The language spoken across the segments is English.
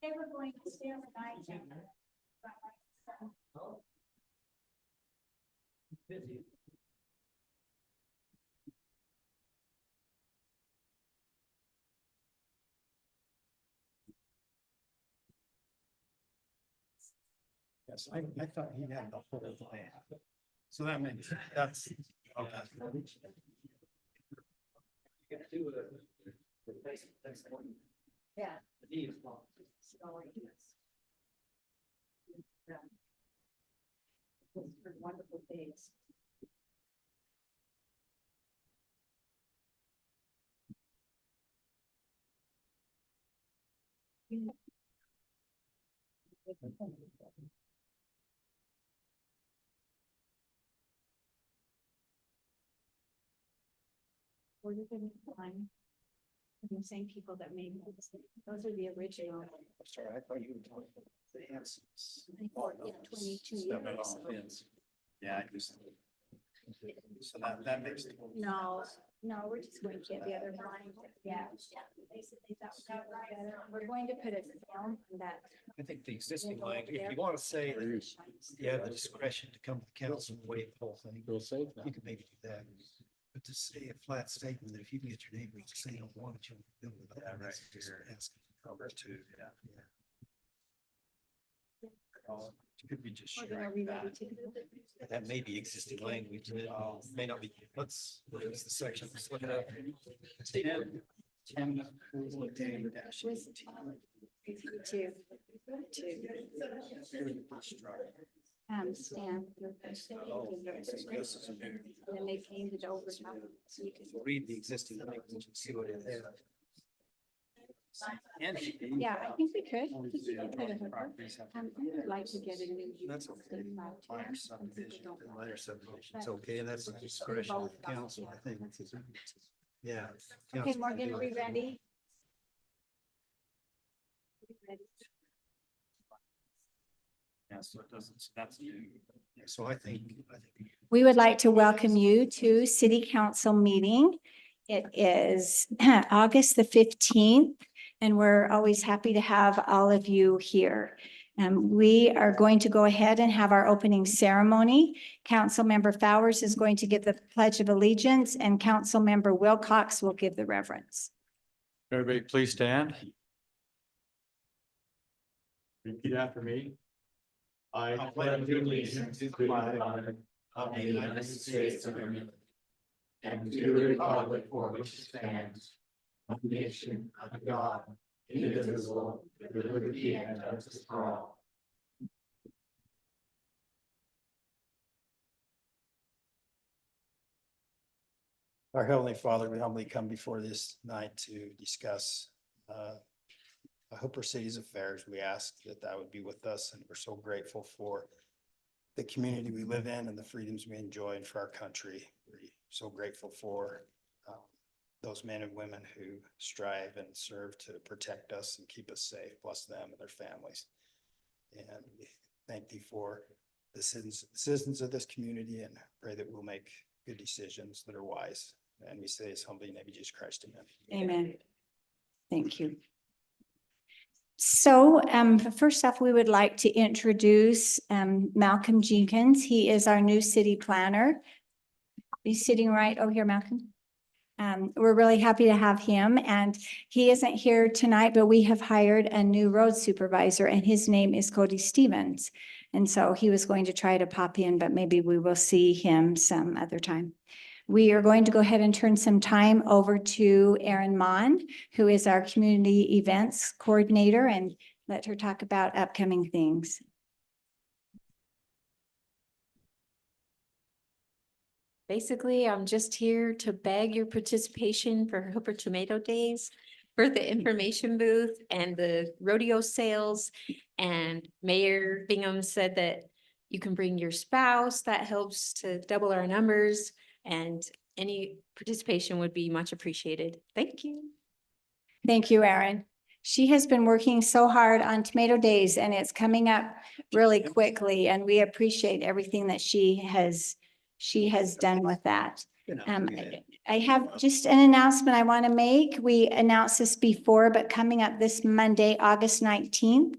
They were going to stay on the night. Busy. Yes, I thought he had the whole plan. So that means that's. Okay. You gotta do a replacement next one. Yeah. The knee is long. Wonderful things. Where you're gonna find the same people that made those are the original. I'm sorry, I thought you were talking about the Hansons. Yeah, 22 Stepping years. off ends. Yeah, I just. So that makes it. No, we're just going to get the other one. Yeah. They said they thought that was better. We're going to put a film on that. I think the existing language, if you want to say, you have the discretion to come to council and waive the whole thing, you can maybe do that. But to say a flat statement that if you can get your neighbors to say, don't want it, you'll build it. Yeah, right. Just asking for cover too. Yeah. Could be just Are sharing we that. ready to? That may be existing language, and it may not be. Let's, what is the section? Let's look it up. 10. dash 18. Stan. Oh, this is a new. And then they painted over top of it, so you can. Read the existing language and see what it is. Yeah, I think we could. I would like to get a new. That's okay. Minor subdivision, minor subdivision, it's okay, that's a discretion of the council, I think. Yeah. Okay, Morgan, are we ready? Yeah, so it doesn't, so that's new. So I think. We would like to welcome you to City Council meeting. It is August the 15th, and we're always happy to have all of you here. We are going to go ahead and have our opening ceremony. Councilmember Fowers is going to give the Pledge of Allegiance, and Councilmember Wilcox will give the reverence. Everybody, please stand. Repeat after me. I pledge allegiance to the flag of the United States of America and to the republic for which it stands, one nation under God, indivisible, with liberty and justice for all. Our Heavenly Father, we humbly come before this night to discuss Hooper City's affairs. We ask that that would be with us, and we're so grateful for the community we live in and the freedoms we enjoy, and for our country. We're so grateful for those men and women who strive and serve to protect us and keep us safe. Bless them and their families. And we thank thee for the citizens of this community, and pray that we'll make good decisions that are wise. And we say this humbly in the name of Jesus Christ. Amen. Amen. Thank you. So first off, we would like to introduce Malcolm Jenkins. He is our new city planner. He's sitting right over here, Malcolm. We're really happy to have him, and he isn't here tonight, but we have hired a new road supervisor, and his name is Cody Stevens. And so he was going to try to pop in, but maybe we will see him some other time. We are going to go ahead and turn some time over to Erin Mon, who is our community events coordinator, and let her talk about upcoming things. Basically, I'm just here to beg your participation for Hooper Tomato Days, for the information booth and the rodeo sales. And Mayor Bingham said that you can bring your spouse. That helps to double our numbers, and any participation would be much appreciated. Thank you. Thank you, Erin. She has been working so hard on Tomato Days, and it's coming up really quickly, and we appreciate everything that she has done with that. I have just an announcement I want to make. We announced this before, but coming up this Monday, August 19th,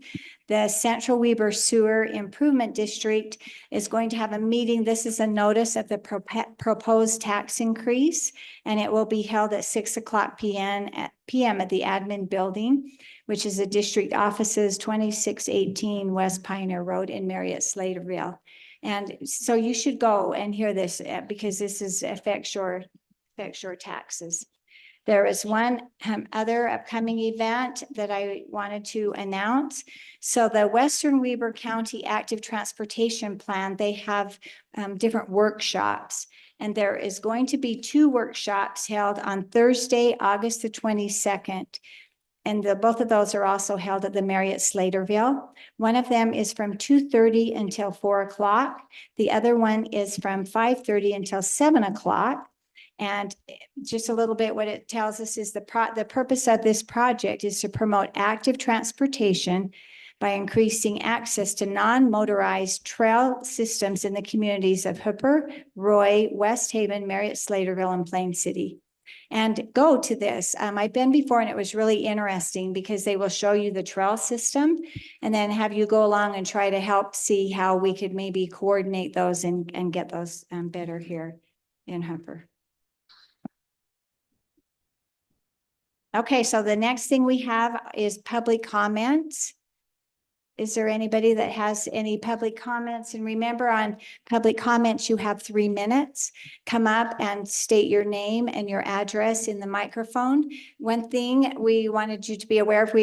the Central Weber Sewer Improvement District is going to have a meeting. This is a notice of the proposed tax increase, and it will be held at 6:00 p.m. at the admin building, which is the district offices, 2618 West Pioneer Road in Marriott, Slaterville. And so you should go and hear this because this affects your taxes. There is one other upcoming event that I wanted to announce. So the Western Weber County Active Transportation Plan, they have different workshops. And there is going to be 2 workshops held on Thursday, August the 22nd. And both of those are also held at the Marriott Slaterville. One of them is from 2:30 until 4 o'clock. The other one is from 5:30 until 7 o'clock. And just a little bit, what it tells us is the purpose of this project is to promote active transportation by increasing access to non-motorized trail systems in the communities of Hooper, Roy, West Haven, Marriott Slaterville, and Plain City. And go to this. I've been before, and it was really interesting because they will show you the trail system and then have you go along and try to help see how we could maybe coordinate those and get those better here in Hooper. Okay, so the next thing we have is public comments. Is there anybody that has any public comments? And remember, on public comments, you have 3 minutes. Come up and state your name and your address in the microphone. One thing we wanted you to be aware of,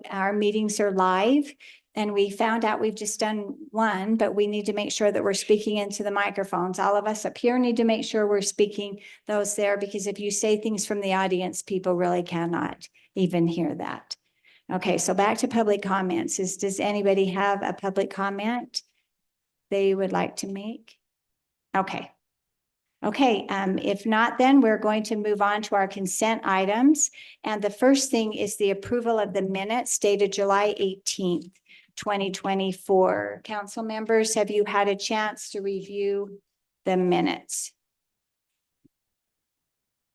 our meetings are live. And we found out we've just done one, but we need to make sure that we're speaking into the microphones. All of us up here need to make sure we're speaking those there, because if you say things from the audience, people really cannot even hear that. Okay, so back to public comments. Does anybody have a public comment they would like to make? Okay. Okay, if not, then we're going to move on to our consent items. And the first thing is the approval of the minutes dated July 18th, 2024. Council members, have you had a chance to review the minutes?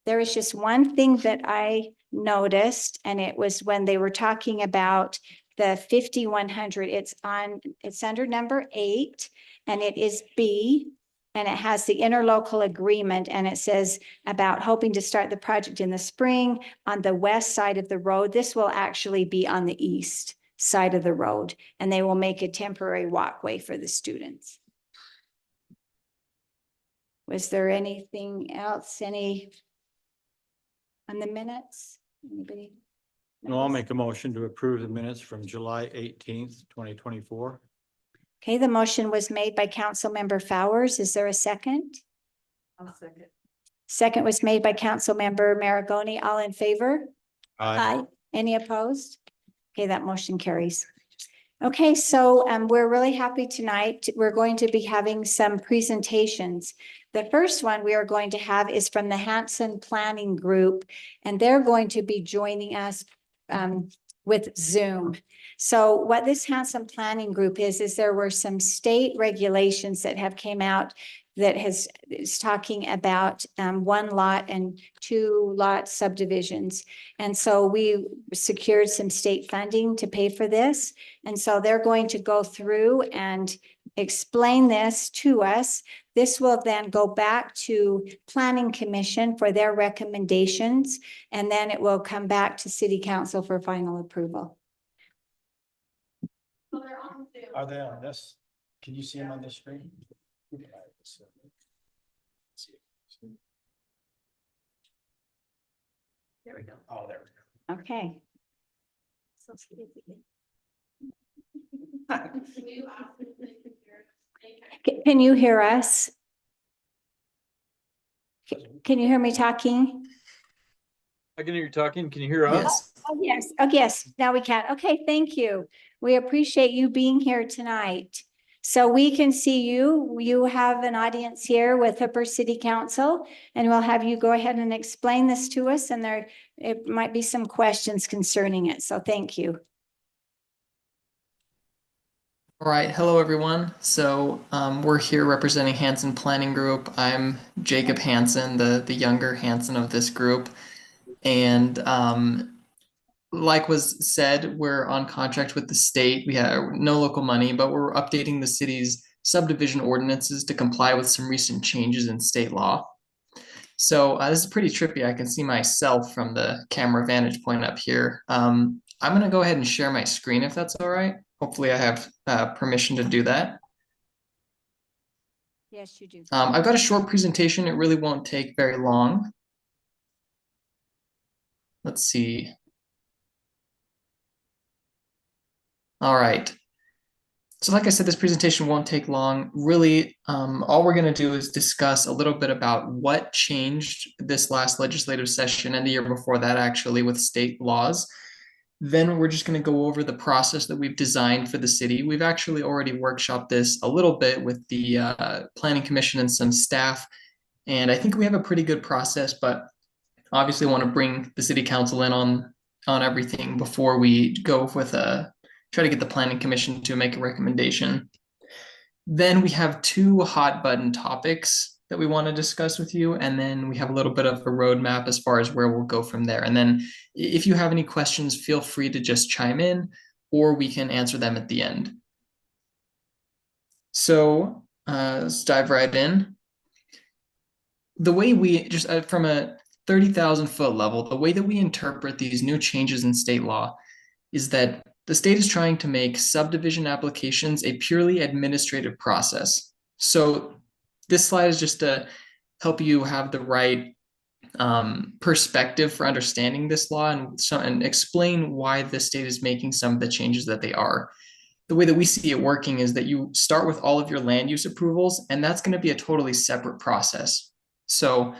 There is just one thing that I noticed, and it was when they were talking about the 5100. It's under number 8, and it is B, and it has the interlocal agreement, and it says about hoping to start the project in the spring on the west side of the road. This will actually be on the east side of the road, and they will make a temporary walkway for the students. Was there anything else? Any on the minutes? Anybody? No, I'll make a motion to approve the minutes from July 18th, 2024. Okay, the motion was made by Councilmember Fowers. Is there a second? I'll second. Second was made by Councilmember Maragoni. All in favor? Aye. Any opposed? Okay, that motion carries. Okay, so we're really happy tonight. We're going to be having some presentations. The first one we are going to have is from the Hanson Planning Group, and they're going to be joining us with Zoom. So what this handsome planning group is there were some state regulations that have came out that is talking about one lot and two lot subdivisions. And so we secured some state funding to pay for this. And so they're going to go through and explain this to us. This will then go back to Planning Commission for their recommendations, and then it will come back to City Council for final approval. Are they on this? Can you see them on this screen? There we go. Oh, there we go. Okay. Can you hear us? Can you hear me talking? I can hear you talking. Can you hear us? Yes. Oh, yes. Oh, yes. Now we can. Okay, thank you. We appreciate you being here tonight. So we can see you. You have an audience here with Hooper City Council, and we'll have you go ahead and explain this to us. And it might be some questions concerning it. So thank you. All right. Hello, everyone. So we're here representing Hanson Planning Group. I'm Jacob Hanson, the younger Hanson of this group. And like was said, we're on contract with the state. We have no local money, but we're updating the city's subdivision ordinances to comply with some recent changes in state law. So this is pretty trippy. I can see myself from the camera vantage point up here. I'm going to go ahead and share my screen if that's all right. Hopefully I have permission to do that. Yes, you do. I've got a short presentation. It really won't take very long. Let's see. All right. So like I said, this presentation won't take long. Really, all we're going to do is discuss a little bit about what changed this last legislative session and the year before that, actually, with state laws. Then we're just going to go over the process that we've designed for the city. We've actually already workshopped this a little bit with the Planning Commission and some staff. And I think we have a pretty good process, but obviously want to bring the city council in on everything before we go with try to get the Planning Commission to make a recommendation. Then we have two hot button topics that we want to discuss with you. And then we have a little bit of a roadmap as far as where we'll go from there. And then if you have any questions, feel free to just chime in, or we can answer them at the end. So let's dive right in. The way we just from a 30,000 foot level, the way that we interpret these new changes in state law is that the state is trying to make subdivision applications a purely administrative process. So this slide is just to help you have the right perspective for understanding this law and explain why the state is making some of the changes that they are. The way that we see it working is that you start with all of your land use approvals, and that's going to be a totally separate process. So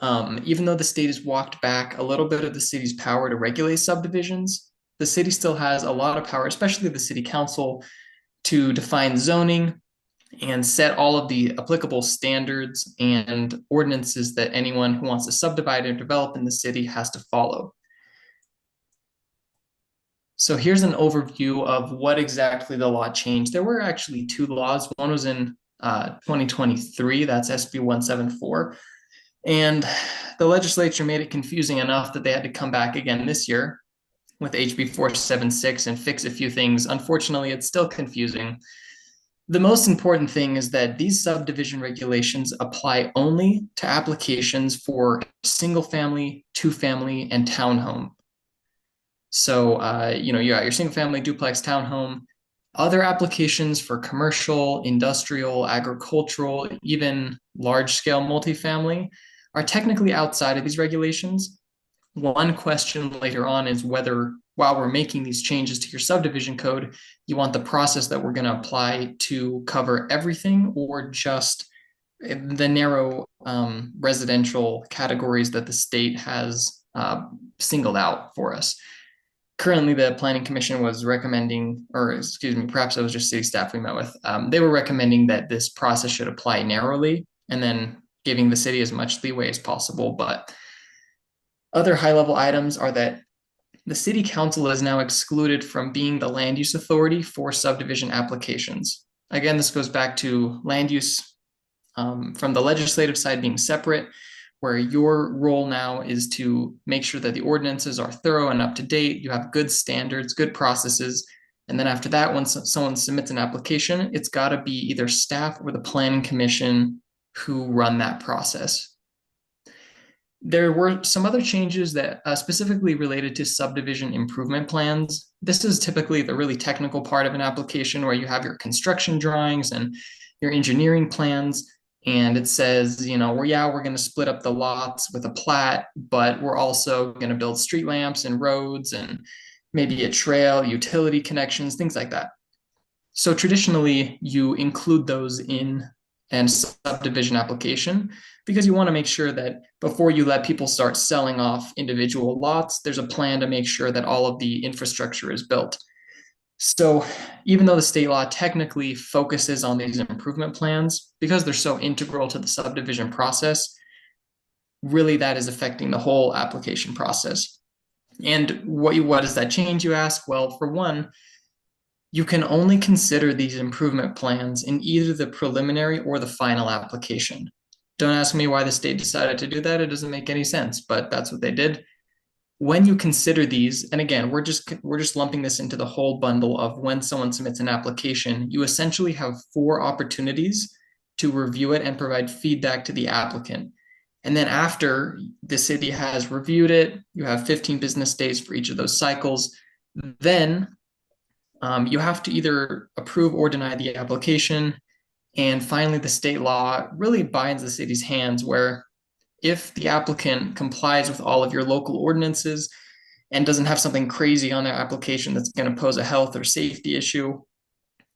even though the state has walked back a little bit of the city's power to regulate subdivisions, the city still has a lot of power, especially the city council, to define zoning and set all of the applicable standards and ordinances that anyone who wants to subdivide and develop in the city has to follow. So here's an overview of what exactly the law changed. There were actually two laws. One was in 2023, that's SB 174. And the legislature made it confusing enough that they had to come back again this year with HB 476 and fix a few things. Unfortunately, it's still confusing. The most important thing is that these subdivision regulations apply only to applications for single family, two family, and townhome. So, you got your single family, duplex, townhome. Other applications for commercial, industrial, agricultural, even large scale multifamily are technically outside of these regulations. One question later on is whether, while we're making these changes to your subdivision code, you want the process that we're going to apply to cover everything or just the narrow residential categories that the state has singled out for us. Currently, the Planning Commission was recommending, or excuse me, perhaps it was just city staff we met with. They were recommending that this process should apply narrowly and then giving the city as much leeway as possible. But other high-level items are that the city council is now excluded from being the land use authority for subdivision applications. Again, this goes back to land use from the legislative side being separate, where your role now is to make sure that the ordinances are thorough and up to date. You have good standards, good processes. And then after that, once someone submits an application, it's got to be either staff or the planning commission who run that process. There were some other changes that specifically related to subdivision improvement plans. This is typically the really technical part of an application where you have your construction drawings and your engineering plans. And it says, you know, we're going to split up the lots with a plat, but we're also going to build street lamps and roads and maybe a trail, utility connections, things like that. So traditionally, you include those in a subdivision application because you want to make sure that before you let people start selling off individual lots, there's a plan to make sure that all of the infrastructure is built. So even though the state law technically focuses on these improvement plans, because they're so integral to the subdivision process, really that is affecting the whole application process. And what does that change, you ask? Well, for one, you can only consider these improvement plans in either the preliminary or the final application. Don't ask me why the state decided to do that. It doesn't make any sense, but that's what they did. When you consider these, and again, we're just lumping this into the whole bundle of when someone submits an application, you essentially have 4 opportunities to review it and provide feedback to the applicant. And then after the city has reviewed it, you have 15 business days for each of those cycles. Then you have to either approve or deny the application. And finally, the state law really binds the city's hands where if the applicant complies with all of your local ordinances and doesn't have something crazy on their application that's going to pose a health or safety issue,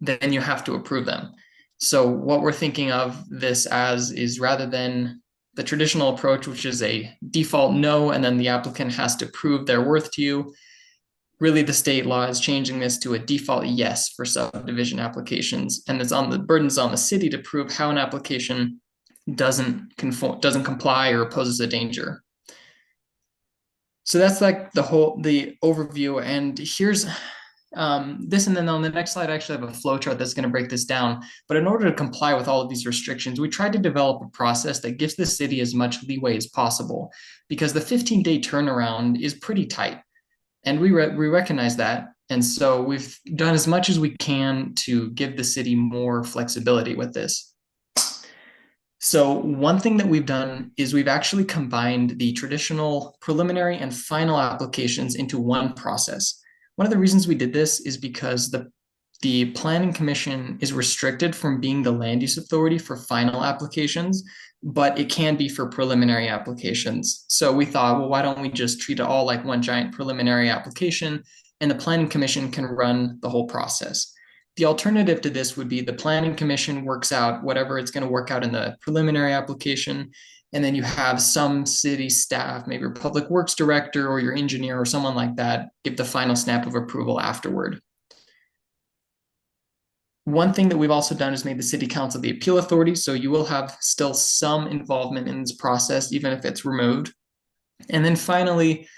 then you have to approve them. So what we're thinking of this as is rather than the traditional approach, which is a default no, and then the applicant has to prove their worth to you, really the state law is changing this to a default yes for subdivision applications. And it's on the burden's on the city to prove how an application doesn't comply or poses a danger. So that's like the overview. And here's this, and then on the next slide, I actually have a flow chart that's going to break this down. But in order to comply with all of these restrictions, we tried to develop a process that gives the city as much leeway as possible, because the 15-day turnaround is pretty tight. And we recognize that. And so we've done as much as we can to give the city more flexibility with this. So one thing that we've done is we've actually combined the traditional preliminary and final applications into one process. One of the reasons we did this is because the Planning Commission is restricted from being the land use authority for final applications, but it can be for preliminary applications. So we thought, well, why don't we just treat it all like one giant preliminary application, and the Planning Commission can run the whole process. The alternative to this would be the Planning Commission works out whatever it's going to work out in the preliminary application, and then you have some city staff, maybe your public works director or your engineer or someone like that, give the final stamp of approval afterward. One thing that we've also done is made the city council the appeal authority, so you will have still some involvement in this process, even if it's removed. And then finally,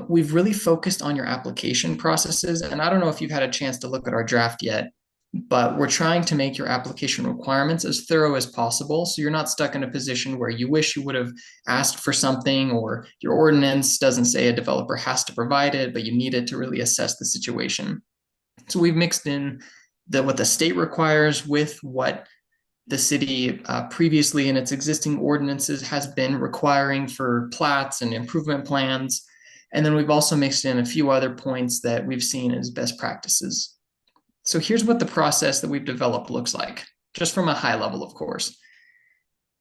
we've really focused on your application processes. And I don't know if you've had a chance to look at our draft yet, but we're trying to make your application requirements as thorough as possible. So you're not stuck in a position where you wish you would have asked for something, or your ordinance doesn't say a developer has to provide it, but you need it to really assess the situation. So we've mixed in what the state requires with what the city previously in its existing ordinances has been requiring for plats and improvement plans. And then we've also mixed in a few other points that we've seen as best practices. So here's what the process that we've developed looks like, just from a high level, of course.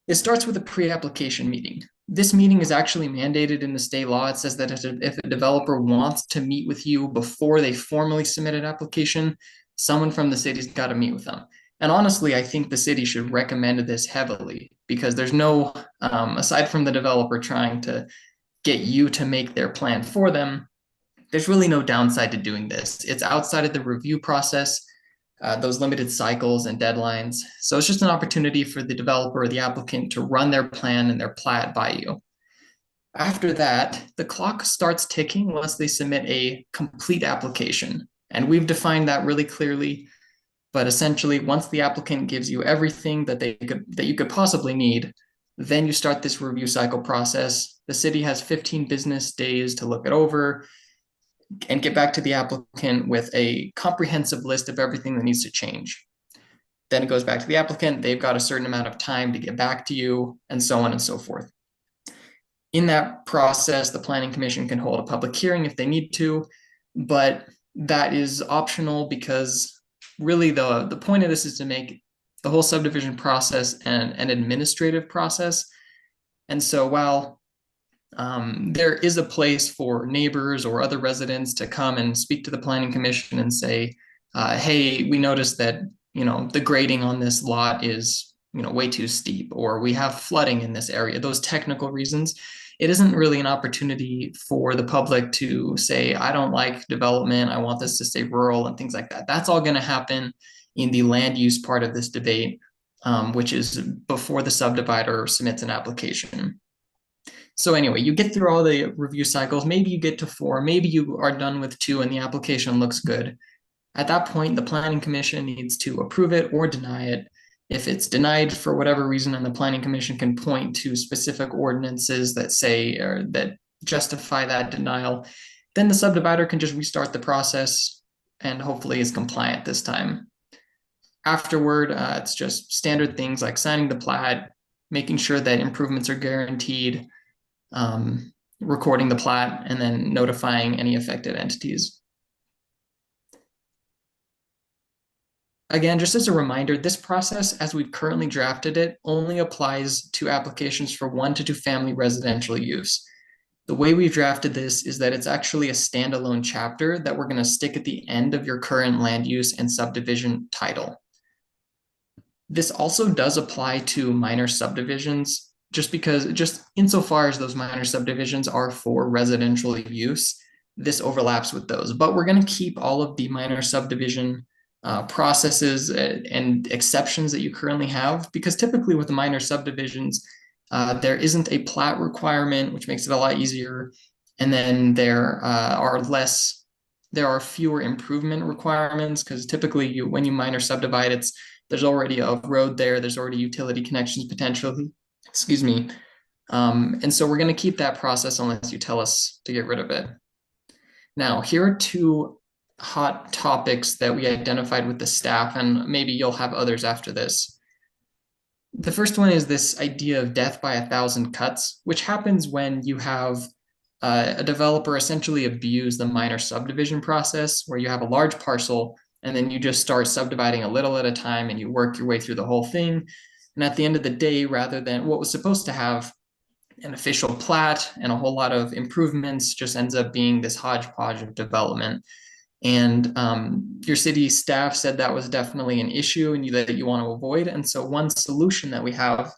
It starts with a pre-application meeting. This meeting is actually mandated in the state law. It says that if a developer wants to meet with you before they formally submit an application, someone from the city's got to meet with them. And honestly, I think the city should recommend this heavily, because there's no, aside from the developer trying to get you to make their plan for them, there's really no downside to doing this. It's outside of the review process, those limited cycles and deadlines. So it's just an opportunity for the developer or the applicant to run their plan and their plat by you. After that, the clock starts ticking once they submit a complete application. And we've defined that really clearly. But essentially, once the applicant gives you everything that you could possibly need, then you start this review cycle process. The city has 15 business days to look it over and get back to the applicant with a comprehensive list of everything that needs to change. Then it goes back to the applicant. They've got a certain amount of time to get back to you, and so on and so forth. In that process, the Planning Commission can hold a public hearing if they need to, but that is optional because really the point of this is to make the whole subdivision process an administrative process. And so while there is a place for neighbors or other residents to come and speak to the Planning Commission and say, hey, we noticed that, the grading on this lot is, way too steep, or we have flooding in this area, those technical reasons. It isn't really an opportunity for the public to say, I don't like development, I want this to stay rural and things like that. That's all going to happen in the land use part of this debate, which is before the subdivider submits an application. So anyway, you get through all the review cycles. Maybe you get to 4, maybe you are done with 2 and the application looks good. At that point, the Planning Commission needs to approve it or deny it. If it's denied for whatever reason, and the Planning Commission can point to specific ordinances that say or that justify that denial, then the subdivider can just restart the process and hopefully is compliant this time. Afterward, it's just standard things like signing the plat, making sure that improvements are guaranteed, recording the plat, and then notifying any affected entities. Again, just as a reminder, this process, as we've currently drafted it, only applies to applications for 1 to 2 family residential use. The way we've drafted this is that it's actually a standalone chapter that we're going to stick at the end of your current land use and subdivision title. This also does apply to minor subdivisions, just insofar as those minor subdivisions are for residential use, this overlaps with those. But we're going to keep all of the minor subdivision processes and exceptions that you currently have, because typically with the minor subdivisions, there isn't a plat requirement, which makes it a lot easier. And then there are fewer improvement requirements, because typically when you minor subdivide, there's already a road there, there's already utility connections potentially, and so we're going to keep that process unless you tell us to get rid of it. Now, here are 2 hot topics that we identified with the staff, and maybe you'll have others after this. The first one is this idea of death by 1,000 cuts, which happens when you have a developer essentially abuse the minor subdivision process, where you have a large parcel and then you just start subdividing a little at a time and you work your way through the whole thing. And at the end of the day, rather than what was supposed to have an official plat and a whole lot of improvements, just ends up being this hodgepodge of development. And your city staff said that was definitely an issue and that you want to avoid. And so one solution that we have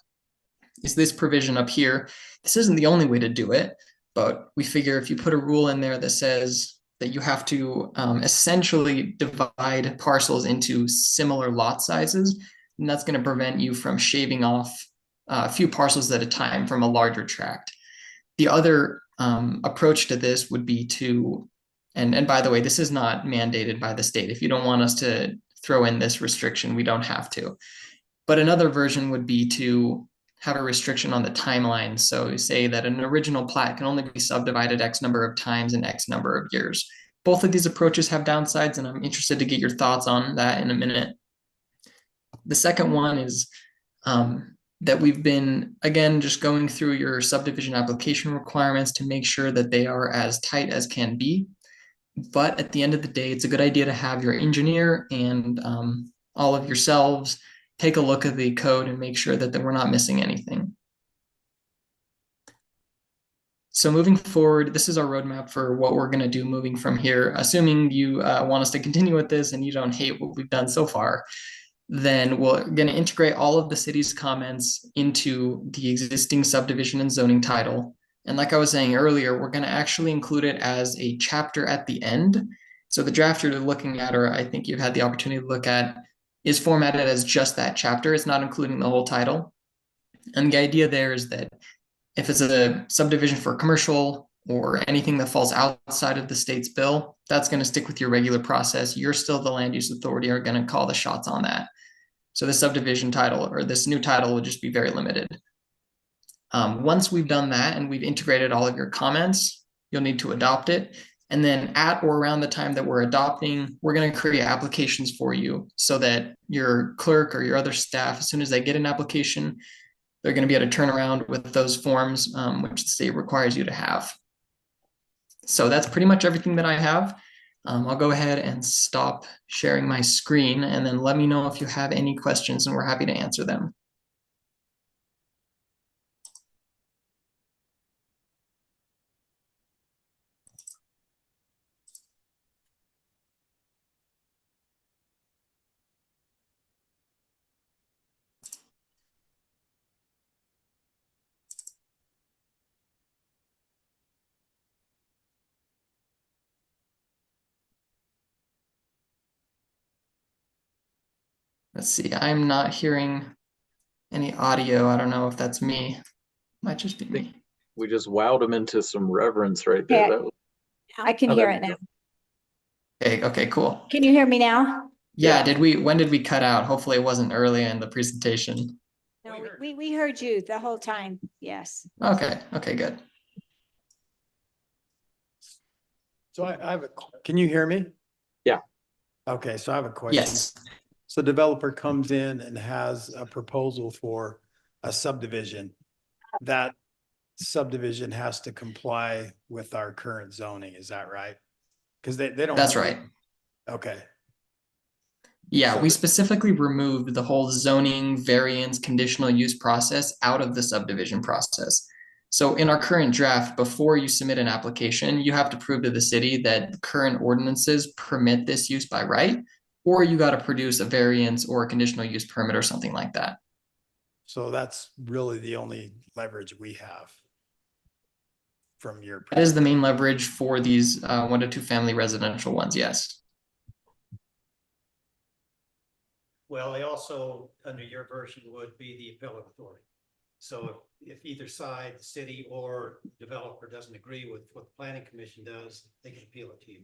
is this provision up here. This isn't the only way to do it, but we figure if you put a rule in there that says that you have to essentially divide parcels into similar lot sizes, and that's going to prevent you from shaving off a few parcels at a time from a larger tract. The other approach to this would be to, and by the way, this is not mandated by the state. If you don't want us to throw in this restriction, we don't have to. But another version would be to have a restriction on the timeline. So say that an original plat can only be subdivided X number of times in X number of years. Both of these approaches have downsides, and I'm interested to get your thoughts on that in a minute. The second one is that we've been, again, just going through your subdivision application requirements to make sure that they are as tight as can be. But at the end of the day, it's a good idea to have your engineer and all of yourselves take a look at the code and make sure that we're not missing anything. So moving forward, this is our roadmap for what we're going to do moving from here. Assuming you want us to continue with this and you don't hate what we've done so far, then we're going to integrate all of the city's comments into the existing subdivision and zoning title. And like I was saying earlier, we're going to actually include it as a chapter at the end. So the draft you're looking at, or I think you've had the opportunity to look at, is formatted as just that chapter. It's not including the whole title. And the idea there is that If it's a subdivision for commercial or anything that falls outside of the state's bill, that's going to stick with your regular process. You're still the land use authority, are going to call the shots on that. So the subdivision title or this new title will just be very limited. Once we've done that and we've integrated all of your comments, you'll need to adopt it. And then at or around the time that we're adopting, we're going to create applications for you so that your clerk or your other staff, as soon as they get an application, they're going to be able to turn around with those forms, which the state requires you to have. So that's pretty much everything that I have. I'll go ahead and stop sharing my screen and then let me know if you have any questions and we're happy to answer them. Let's see, I'm not hearing any audio. I don't know if that's me. Might just be me. We just wowed him into some reverence right there. Yeah. That was, I can Oh, hear there it we now. Okay, cool. Can you hear me now? Yeah, when did we cut out? Hopefully it wasn't early in the presentation. No, we heard you the whole time. Yes. Okay, good. So I have can you hear me? Yeah. Okay, so I have a question. Yes, So developer comes in and has a proposal for a subdivision. That subdivision has to comply with our current zoning, is that right? Because they don't. that's right. Okay, Yeah, So we the- specifically removed the whole zoning variance conditional use process out of the subdivision process. So in our current draft, before you submit an application, you have to prove to the city that current ordinances permit this use by right, or you got to produce a variance or a conditional use permit or something like that. so that's really the only leverage we have from your. That is the main leverage for these 1 to 2 family residential ones, yes. Well, they also, under your version, would be the appellate authority. So if either side, the city or developer doesn't agree with what the planning commission does, they can appeal it to you.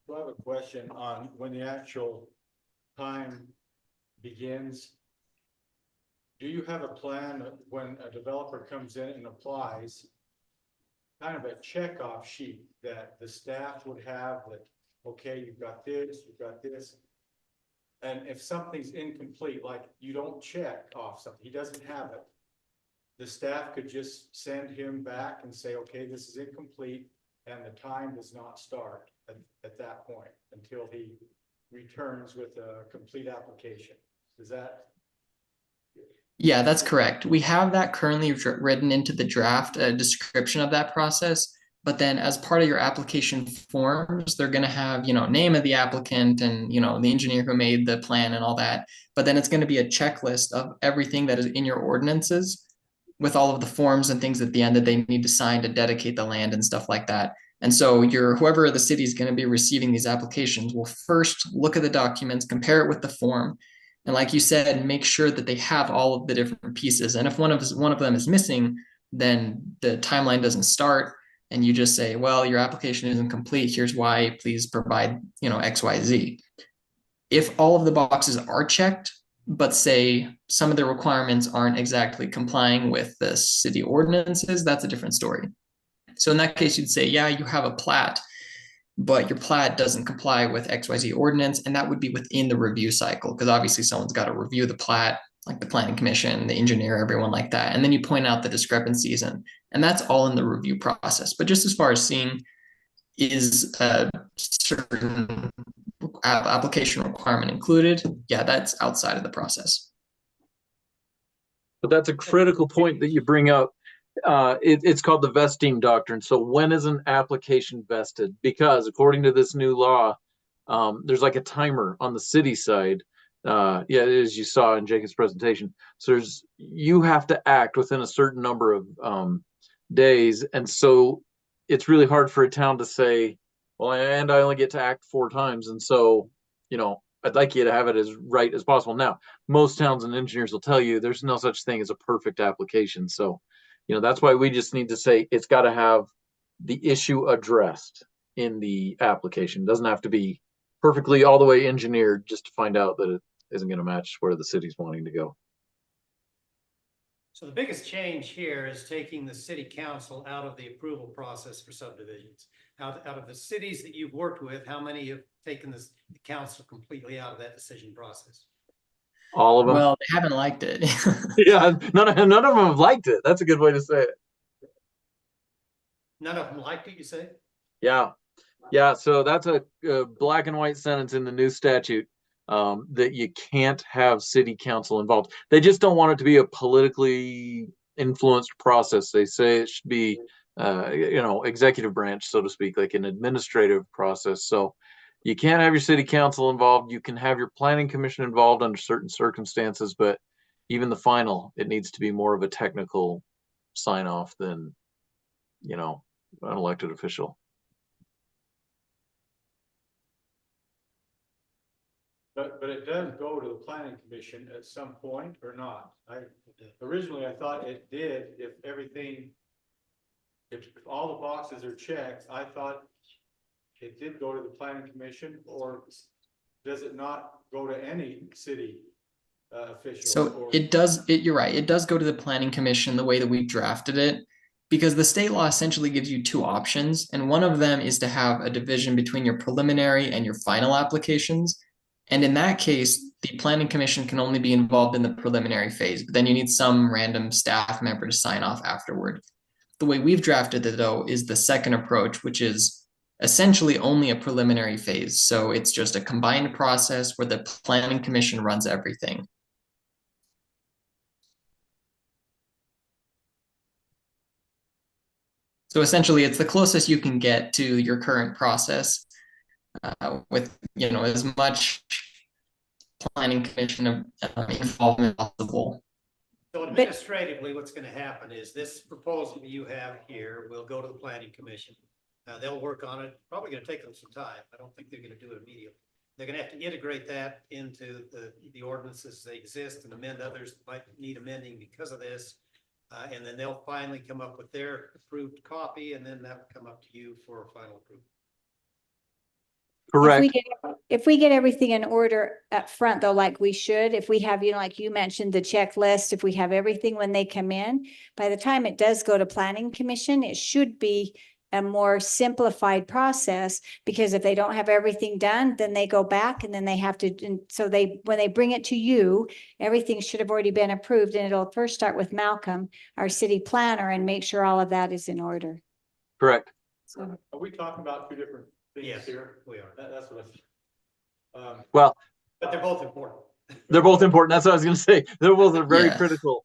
So I have a question on when the actual time begins. Do you have a plan when a developer comes in and applies? Kind of a checkoff sheet that the staff would have that, okay, you've got this, you've got this. And if something's incomplete, like you don't check off something, he doesn't have it. The staff could just send him back and say, okay, this is incomplete and the time does not start at that point until he returns with a complete application. Is that? Yeah, that's correct. We have that currently written into the draft, a description of that process. But then as part of your application forms, they're going to have, name of the applicant and, the engineer who made the plan and all that. But then it's going to be a checklist of everything that is in your ordinances with all of the forms and things at the end that they need to sign to dedicate the land and stuff like that. And so whoever the city is going to be receiving these applications will first look at the documents, compare it with the form. And like you said, make sure that they have all of the different pieces. And if one of them is missing, then the timeline doesn't start. And you just say, well, your application isn't complete. Here's why, please provide, X, Y, Z. If all of the boxes are checked, but say some of the requirements aren't exactly complying with the city ordinances, that's a different story. So in that case, you'd say, yeah, you have a plat, but your plat doesn't comply with XYZ ordinance, and that would be within the review cycle, because obviously someone's got to review the plat, like the planning commission, the engineer, everyone like that. And then you point out the discrepancies and that's all in the review process. But just as far as seeing is a certain application requirement included, yeah, that's outside of the process. but that's a critical point that you bring up. It's called the vesting doctrine. So when is an application vested? Because according to this new law, there's like a timer on the city side. Yeah, as you saw in Jacob's presentation. So you have to act within a certain number of days. And so it's really hard for a town to say, well, and I only get to act 4 times. And so, I'd like you to have it as right as possible. Now, most towns and engineers will tell you there's no such thing as a perfect application. So, that's why we just need to say it's got to have the issue addressed in the application. It doesn't have to be perfectly all the way engineered just to find out that it isn't going to match where the city's wanting to go. So the biggest change here is taking the city council out of the approval process for subdivisions. Out of the cities that you've worked with, how many have taken the council completely out of that decision process? All of them. Well, they haven't liked it. Yeah, none of them have liked it. That's a good way to say it. None of them liked it, you say? Yeah. Yeah. So that's a black and white sentence in the new statute, that you can't have city council involved. They just don't want it to be a politically influenced process. They say it should be, executive branch, so to speak, like an administrative process. So you can't have your city council involved. You can have your planning commission involved under certain circumstances, but even the final, it needs to be more of a technical sign off than, an elected official. But it does go to the planning commission at some point or not? Originally I thought it did if all the boxes are checked. I thought it did go to the planning commission, or does it not go to any city official? So you're right. It does go to the planning commission the way that we drafted it, because the state law essentially gives you two options. And one of them is to have a division between your preliminary and your final applications. And in that case, the planning commission can only be involved in the preliminary phase, but then you need some random staff member to sign off afterward. The way we've drafted it, though, is the second approach, which is essentially only a preliminary phase. So it's just a combined process where the planning commission runs everything. So essentially, it's the closest you can get to your current process, with as much planning commission involvement possible. So administratively, what's gonna happen is this proposal you have here will go to the planning commission. They'll work on it, probably gonna take them some time. I don't think they're gonna do it immediately. They're gonna have to integrate that into the ordinances that exist and amend others that might need amending because of this. And then they'll finally come up with their approved copy, and then that will come up to you for final approval. Correct. If we get everything in order up front, though, like we should, if we have, like you mentioned, the checklist, if we have everything when they come in, by the time it does go to planning commission, it should be a more simplified process, because if they don't have everything done, then they go back and then they have to, and so when they bring it to you, everything should have already been approved, and it'll first start with Malcolm, our city planner, and make sure all of that is in order. Correct. So Are we talking about two different things Yes, here? we are. That's what I. Well, But they're both important. they're both important. That's what I was going to say. They're both very Yeah. critical.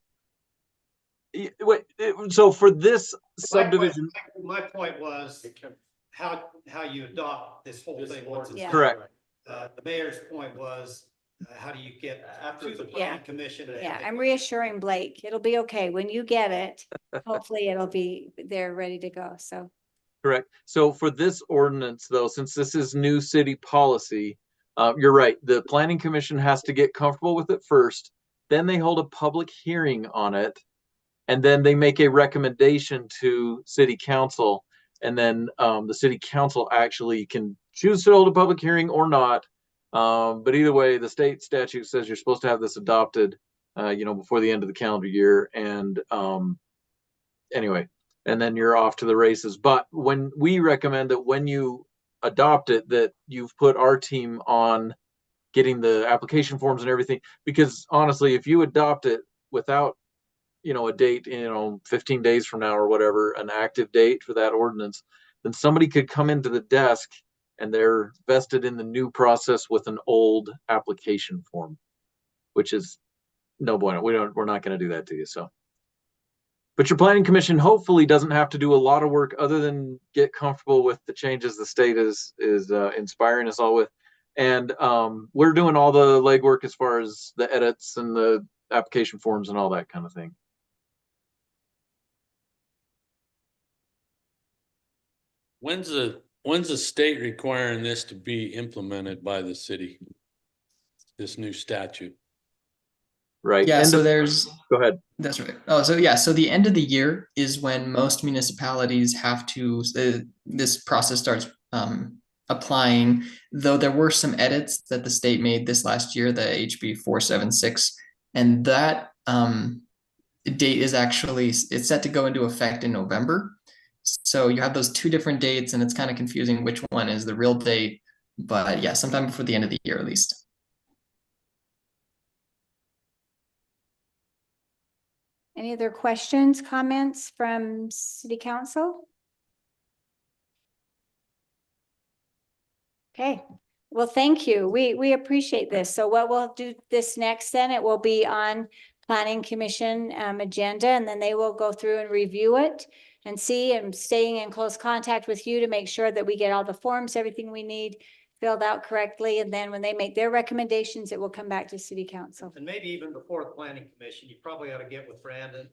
Wait, so for this subdivision, My point was how you adopt this whole This thing. once it's Yeah. Correct. The mayor's point was, how do you get After to the the- planning commission? yeah, I'm reassuring Blake, it'll be okay. When you get it, hopefully it'll be there ready to go. So correct. So for this ordinance, though, since this is new city policy, you're right. The planning commission has to get comfortable with it first. Then they hold a public hearing on it. And then they make a recommendation to city council. And then the city council actually can choose to hold a public hearing or not. But either way, the state statute says you're supposed to have this adopted, before the end of the calendar year. And anyway, and then you're off to the races. But when we recommend that when you adopt it, that you've put our team on getting the application forms and everything, because honestly, if you adopt it without a date, 15 days from now or whatever, an active date for that ordinance, then somebody could come into the desk and they're vested in the new process with an old application form, which is no bueno. We're not going to do that to you. So, but your planning commission hopefully doesn't have to do a lot of work other than get comfortable with the changes the state is inspiring us all with. And we're doing all the legwork as far as the edits and the application forms and all that kind of thing. When's the state requiring this to be implemented by the city? this new statute. Right. Yeah, End so of- there's, Go ahead. that's right. Oh, so yeah, so the end of the year is when most municipalities have to, this process starts applying, though there were some edits that the state made this last year, the HB 476, and that date is actually, it's set to go into effect in November. So you have those two different dates and it's kind of confusing which one is the real date, but yeah, sometime before the end of the year at least. Any other questions, comments from city council? Okay, well, thank you. We appreciate this. So what we'll do this next, then it will be on planning commission agenda, and then they will go through and review it and see, and staying in close contact with you to make sure that we get all the forms, everything we need filled out correctly. And then when they make their recommendations, it will come back to city council. And maybe even before the planning commission, you probably ought to get with Brandon,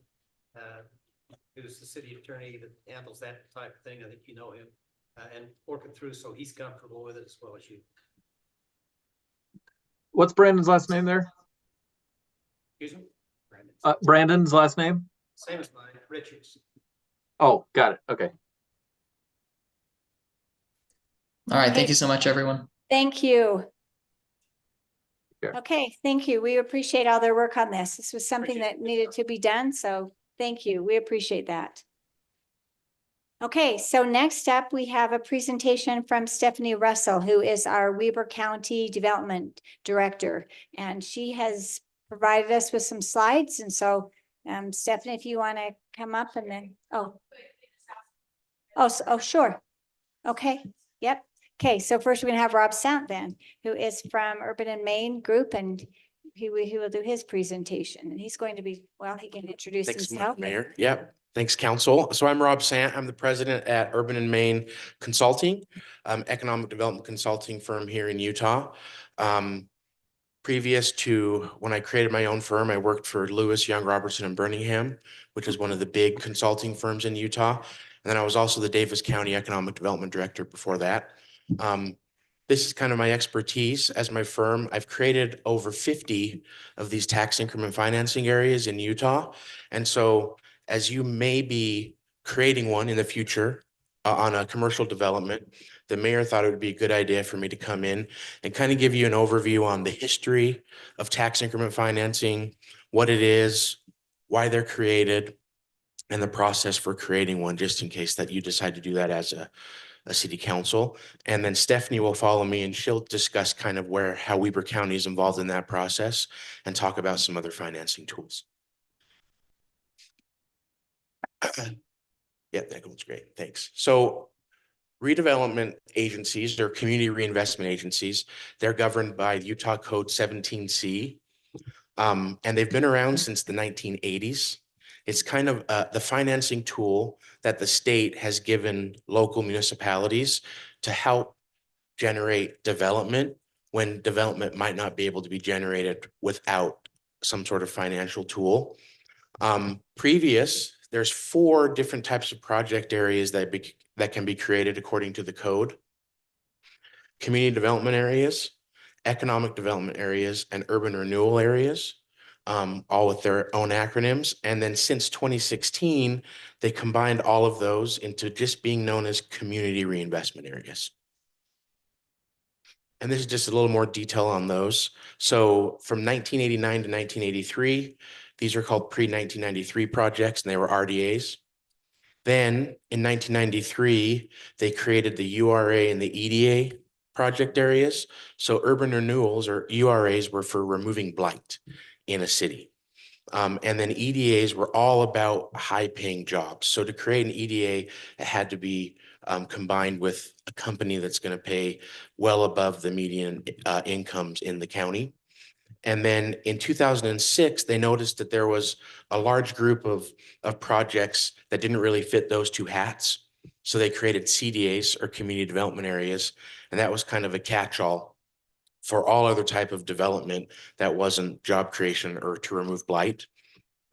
who's the city attorney that handles that type of thing. I think you know him, and work it through so he's comfortable with it as well as you. What's Brandon's last name there? Excuse me? Brandon. Brandon's last name? Same as mine, Richards. Oh, got it. Okay. All right, Okay. thank you so much, everyone. Thank you. Yeah. Okay, thank you. We appreciate all their work on this. This was something Appreciate that needed to be done, so thank you. We appreciate that. Okay, so next up, we have a presentation from Stephanie Russell, who is our Weber County Development Director. And she has provided us with some slides. And so, Stephanie, if you want to come up and then, oh, sure. Okay, yep. Okay, so first we're gonna have Rob Sant then, who is from Urban and Main Group, and he will do his presentation. And he's going to be, well, he can introduce Thanks, himself. Mayor. Yep. Thanks, Council. So I'm Rob Sant. I'm the president at Urban and Main Consulting, economic development consulting firm here in Utah. Previous to when I created my own firm, I worked for Lewis, Young, Robertson, and Birmingham, which is one of the big consulting firms in Utah. And then I was also the Davis County Economic Development Director before that. This is kind of my expertise as my firm. I've created over 50 of these tax increment financing areas in Utah. And so as you may be creating one in the future on a commercial development, the mayor thought it would be a good idea for me to come in and kind of give you an overview on the history of tax increment financing, what it is, why they're created, and the process for creating one, just in case that you decide to do that as a city council. And then Stephanie will follow me and she'll discuss kind of how Weber County is involved in that process and talk about some other financing tools. Yeah, that goes great. Thanks. So redevelopment agencies or community reinvestment agencies, they're governed by Utah Code 17C. And they've been around since the 1980s. It's kind of the financing tool that the state has given local municipalities to help generate development when development might not be able to be generated without some sort of financial tool. There's 4 different types of project areas that can be created according to the code. Community development areas, economic development areas, and urban renewal areas. All with their own acronyms. And then since 2016, they combined all of those into just being known as community reinvestment areas. And this is just a little more detail on those. So from 1989 to 1983, these are called pre-1993 projects, and they were RDAs. Then in 1993, they created the URA and the EDA project areas. So urban renewals or URAs were for removing blight in a city. And then EDAs were all about high-paying jobs. So to create an EDA, it had to be combined with a company that's going to pay well above the median incomes in the county. And then in 2006, they noticed that there was a large group of projects that didn't really fit those 2 hats. So they created CDAs or community development areas. And that was kind of a catch-all for all other type of development that wasn't job creation or to remove blight.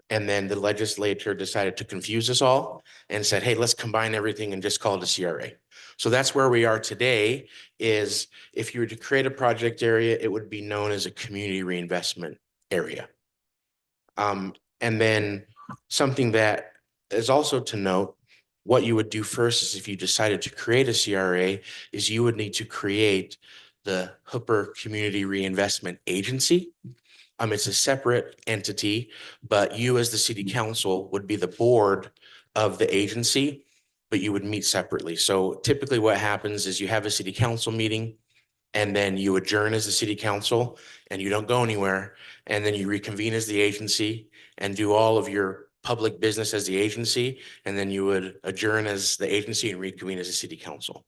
And then the legislature decided to confuse us all and said, hey, let's combine everything and just call it a CRA. So that's where we are today, is if you were to create a project area, it would be known as a community reinvestment area. And then something that is also to note, what you would do first is if you decided to create a CRA, is you would need to create the Hooper Community Reinvestment Agency. It's a separate entity, but you as the city council would be the board of the agency, but you would meet separately. So typically what happens is you have a city council meeting and then you adjourn as the city council and you don't go anywhere. And then you reconvene as the agency and do all of your public business as the agency. And then you would adjourn as the agency and reconvene as a city council.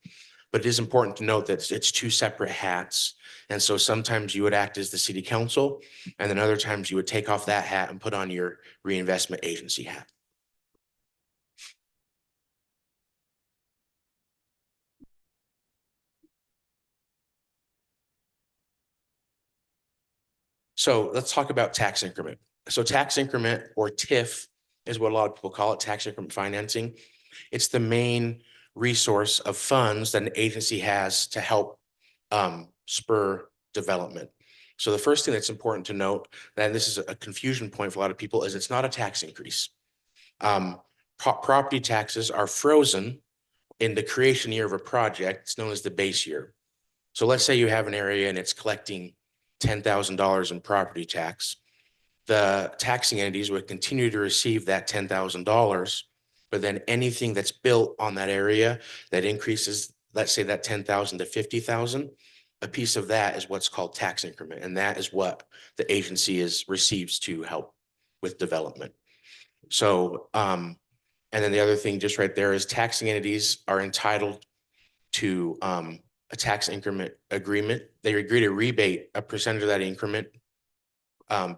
But it is important to note that it's two separate hats. And so sometimes you would act as the city council, and then other times you would take off that hat and put on your reinvestment agency hat. So let's talk about tax increment. So tax increment, or TIF, is what a lot of people call it, tax increment financing. It's the main resource of funds that an agency has to help spur development. So the first thing that's important to note, and this is a confusion point for a lot of people, is it's not a tax increase. Property taxes are frozen in the creation year of a project. It's known as the base year. So let's say you have an area and it's collecting $10,000 in property tax. The taxing entities would continue to receive that $10,000, but then anything that's built on that area that increases, let's say that 10,000 to 50,000, a piece of that is what's called tax increment. And that is what the agency receives to help with development. So, and then the other thing just right there is taxing entities are entitled to a tax increment agreement. They agree to rebate a percentage of that increment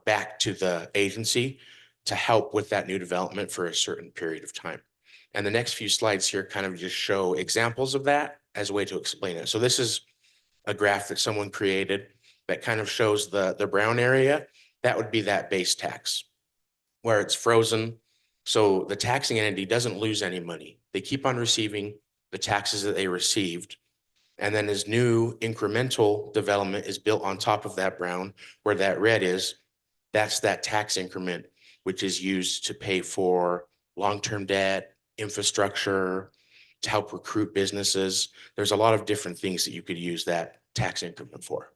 back to the agency to help with that new development for a certain period of time. And the next few slides here kind of just show examples of that as a way to explain it. So this is a graph that someone created that kind of shows the brown area. That would be that base tax where it's frozen. So the taxing entity doesn't lose any money. They keep on receiving the taxes that they received. And then as new incremental development is built on top of that brown, where that red is, that's that tax increment, which is used to pay for long-term debt, infrastructure, to help recruit businesses. There's a lot of different things that you could use that tax increment for.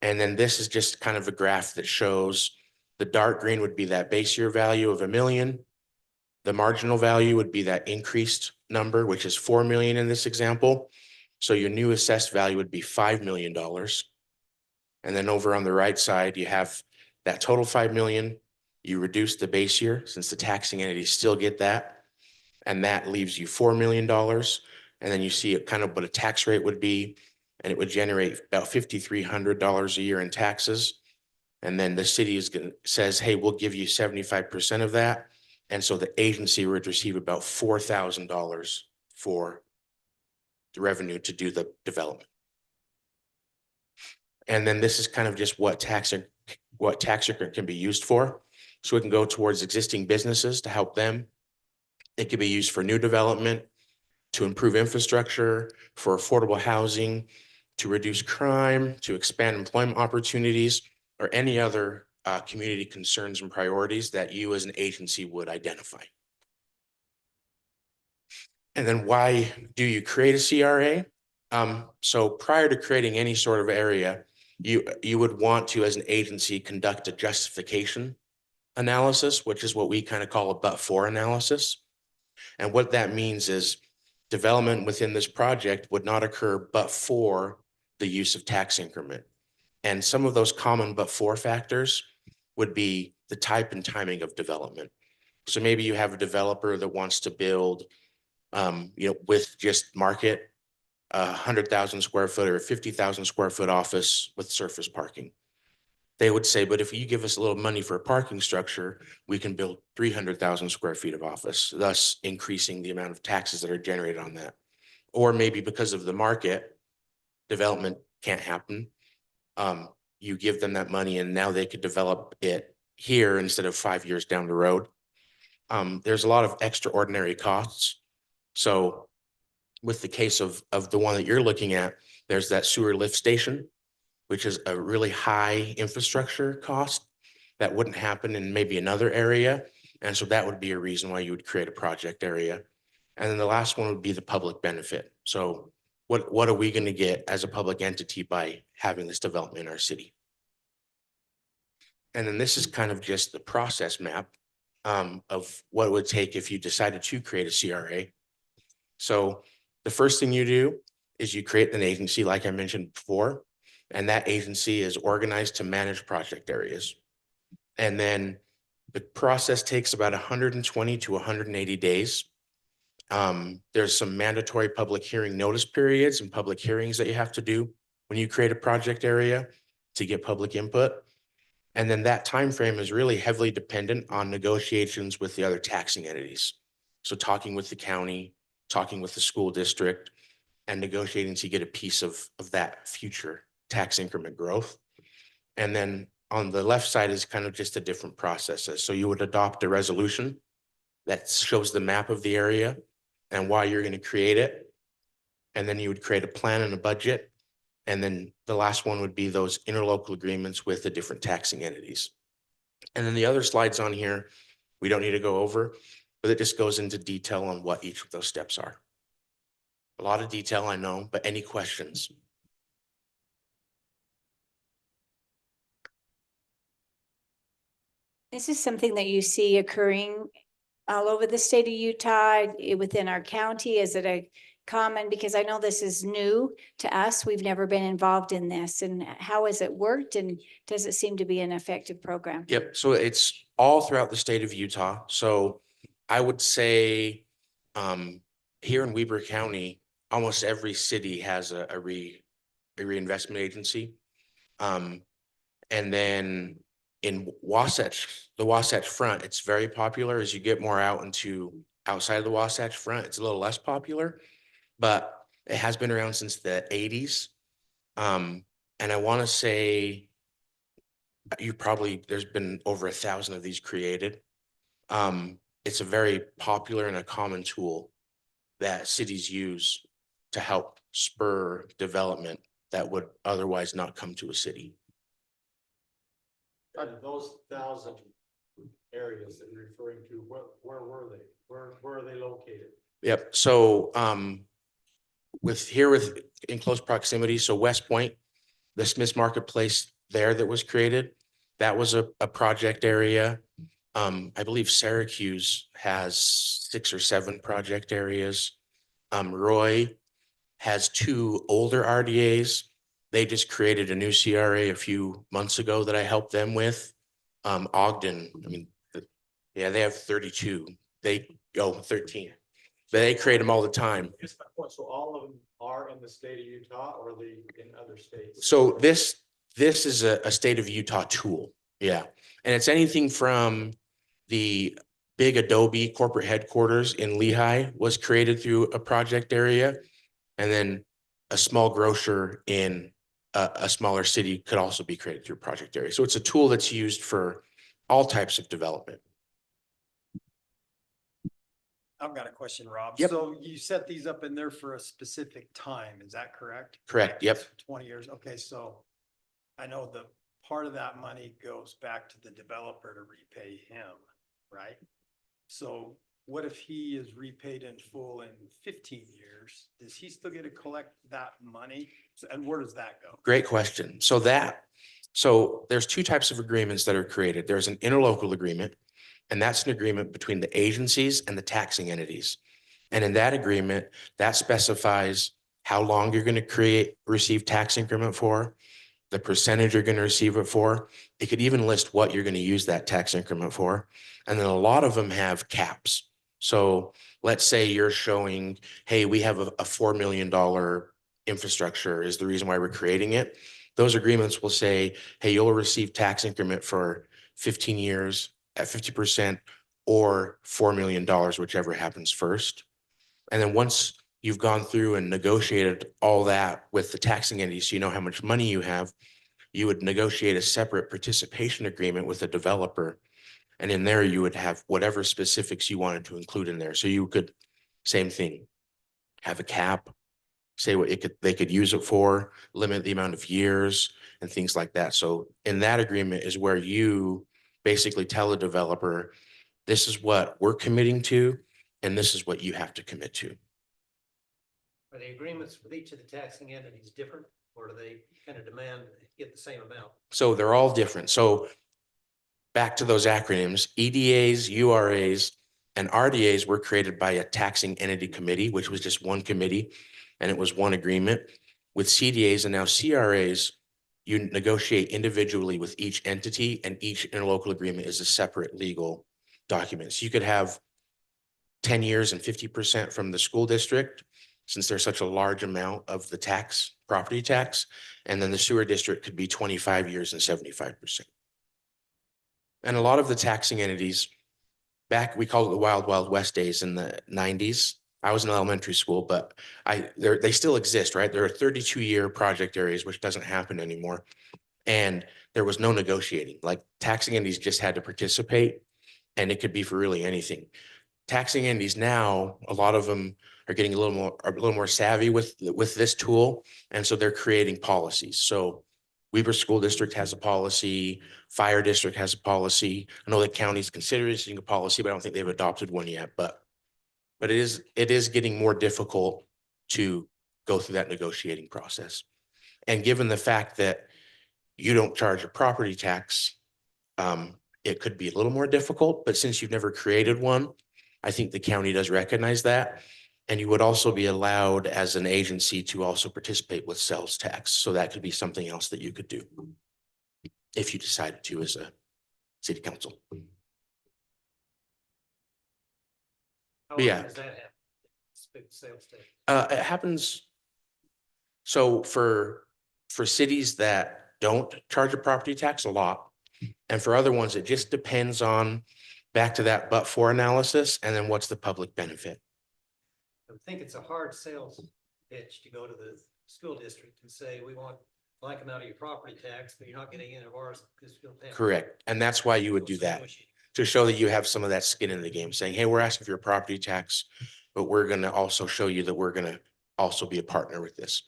And then this is just kind of a graph that shows the dark green would be that base year value of $1 million. The marginal value would be that increased number, which is 4 million in this example. So your new assessed value would be $5 million. And then over on the right side, you have that total 5 million. You reduce the base year since the taxing entities still get that. And that leaves you $4 million. And then you see it kind of what a tax rate would be. And it would generate about $5,300 a year in taxes. And then the city says, hey, we'll give you 75% of that. And so the agency would receive about $4,000 for the revenue to do the development. And then this is kind of just what tax increment can be used for. So it can go towards existing businesses to help them. It can be used for new development, to improve infrastructure, for affordable housing, to reduce crime, to expand employment opportunities, or any other community concerns and priorities that you as an agency would identify. And then why do you create a CRA? So prior to creating any sort of area, you would want to, as an agency, conduct a justification analysis, which is what we kind of call a but-for analysis. And what that means is development within this project would not occur but for the use of tax increment. And some of those common but-for factors would be the type and timing of development. So maybe you have a developer that wants to build, with just market 100,000 square foot or 50,000 square foot office with surface parking. They would say, but if you give us a little money for a parking structure, we can build 300,000 square feet of office, thus increasing the amount of taxes that are generated on that. Or maybe because of the market, development can't happen. You give them that money and now they could develop it here instead of 5 years down the road. There's a lot of extraordinary costs. So with the case of the one that you're looking at, there's that sewer lift station, which is a really high infrastructure cost that wouldn't happen in maybe another area. And so that would be a reason why you would create a project area. And then the last one would be the public benefit. So what are we going to get as a public entity by having this development in our city? And then this is kind of just the process map of what it would take if you decided to create a CRA. So the first thing you do is you create an agency, like I mentioned before, and that agency is organized to manage project areas. And then the process takes about 120 to 180 days. There's some mandatory public hearing notice periods and public hearings that you have to do when you create a project area to get public input. And then that time frame is really heavily dependent on negotiations with the other taxing entities. So talking with the county, talking with the school district, and negotiating to get a piece of that future tax increment growth. And then on the left side is kind of just a different processes. So you would adopt a resolution that shows the map of the area and why you're going to create it. And then you would create a plan and a budget. And then the last one would be those interlocal agreements with the different taxing entities. And then the other slides on here, we don't need to go over, but it just goes into detail on what each of those steps are. A lot of detail, I know, but any questions? This is something that you see occurring all over the state of Utah, within our county. Is it a common, because I know this is new to us. We've never been involved in this. And how has it worked? And does it seem to be an effective program? Yep. So it's all throughout the state of Utah. So I would say here in Weber County, almost every city has a reinvestment agency. And then in Wasatch, the Wasatch Front, it's very popular. As you get more out into outside of the Wasatch Front, it's a little less popular, but it has been around since the 80s. And I want to say there's been over 1,000 of these created. It's a very popular and a common tool that cities use to help spur development that would otherwise not come to a city. Out of those 1,000 areas that you're referring to, where were they? Where are they located? Yep. So in close proximity, so West Point, the Smith's Marketplace there that was created, that was a project area. I believe Syracuse has 6 or 7 project areas. Roy has 2 older RDAs. They just created a new CRA a few months ago that I helped them with. Ogden, they have 32. 13. But they create them all the time. So all of them are in the state of Utah, or are they in other states? So this is a state of Utah tool. Yeah. And it's anything from the big Adobe corporate headquarters in Lehi was created through a project area. And then a small grocer in a smaller city could also be created through a project area. So it's a tool that's used for all types of development. I've got a question, Rob. Yep. So you set these up in there for a specific time, is that correct? Correct. Yep. 20 years. Okay, so I know the part of that money goes back to the developer to repay him, right? So what if he is repaid in full in 15 years? Does he still get to collect that money? And where does that go? Great question. So there's 2 types of agreements that are created. There's an interlocal agreement, and that's an agreement between the agencies and the taxing entities. And in that agreement, that specifies how long you're going to receive tax increment for, the percentage you're going to receive it for. It could even list what you're going to use that tax increment for. And then a lot of them have caps. So let's say you're showing, hey, we have a $4 million infrastructure is the reason why we're creating it. Those agreements will say, hey, you'll receive tax increment for 15 years at 50% or $4 million, whichever happens first. And then once you've gone through and negotiated all that with the taxing entity, so you know how much money you have, you would negotiate a separate participation agreement with a developer. And in there, you would have whatever specifics you wanted to include in there. So you could, same thing, have a cap, say what they could use it for, limit the amount of years and things like that. So in that agreement is where you basically tell the developer, this is what we're committing to, and this is what you have to commit to. Are the agreements with each of the taxing entities different, or do they kind of demand get the same amount? So they're all different. So back to those acronyms, EDAs, URAs, and RDAs were created by a taxing entity committee, which was just one committee, and it was one agreement. With CDAs and now CRAs, you negotiate individually with each entity, and each interlocal agreement is a separate legal document. So you could have 10 years and 50% from the school district, since there's such a large amount of the tax, property tax, and then the sewer district could be 25 years and 75%. And a lot of the taxing entities, back, we call it the Wild Wild West days in the 90s. I was in elementary school, but they still exist, right? There are 32-year project areas, which doesn't happen anymore. And there was no negotiating. Like, taxing entities just had to participate, and it could be for really anything. Taxing entities now, a lot of them are getting a little more savvy with this tool, and so they're creating policies. So Weber School District has a policy, Fire District has a policy. I know the county's considering a policy, but I don't think they've adopted one yet. But it is getting more difficult to go through that negotiating process. And given the fact that you don't charge a property tax, it could be a little more difficult. But since you've never created one, I think the county does recognize that. And you would also be allowed as an agency to also participate with sales tax. So that could be something else that you could do if you decided to as a city council. How Yeah. often does that happen? Big sales tax. It happens. So for cities that don't charge a property tax, a lot. And for other ones, it just depends on, back to that but-for analysis, and then what's the public benefit. I think it's a hard sales pitch to go to the school district and say, we want blank amount of your property tax, but you're not getting any of ours because you don't have. Correct. And that's why you would do that, to show that you have some of that skin in the game, saying, hey, we're asking for your property tax, but we're going to also show you that we're going to also be a partner with this.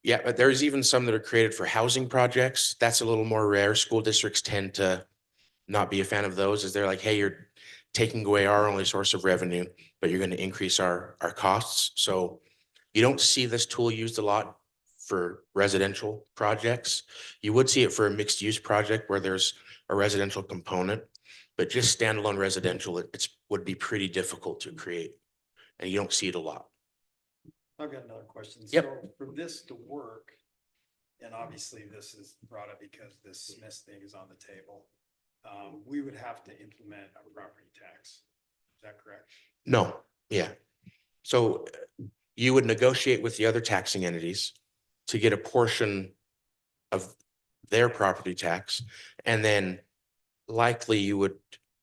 Yeah, but there's even some that are created for housing projects. That's a little more rare. School districts tend to not be a fan of those, as they're like, hey, you're taking away our only source of revenue, but you're going to increase our costs. So you don't see this tool used a lot for residential projects. You would see it for a mixed use project where there's a residential component, but just standalone residential, it would be pretty difficult to create, and you don't see it a lot. I've got another question. Yep. So for this to work, and obviously this is brought up because this Smith thing is on the table, we would have to implement a property tax. Is that correct? No, yeah. So you would negotiate with the other taxing entities to get a portion of their property tax, and then likely you would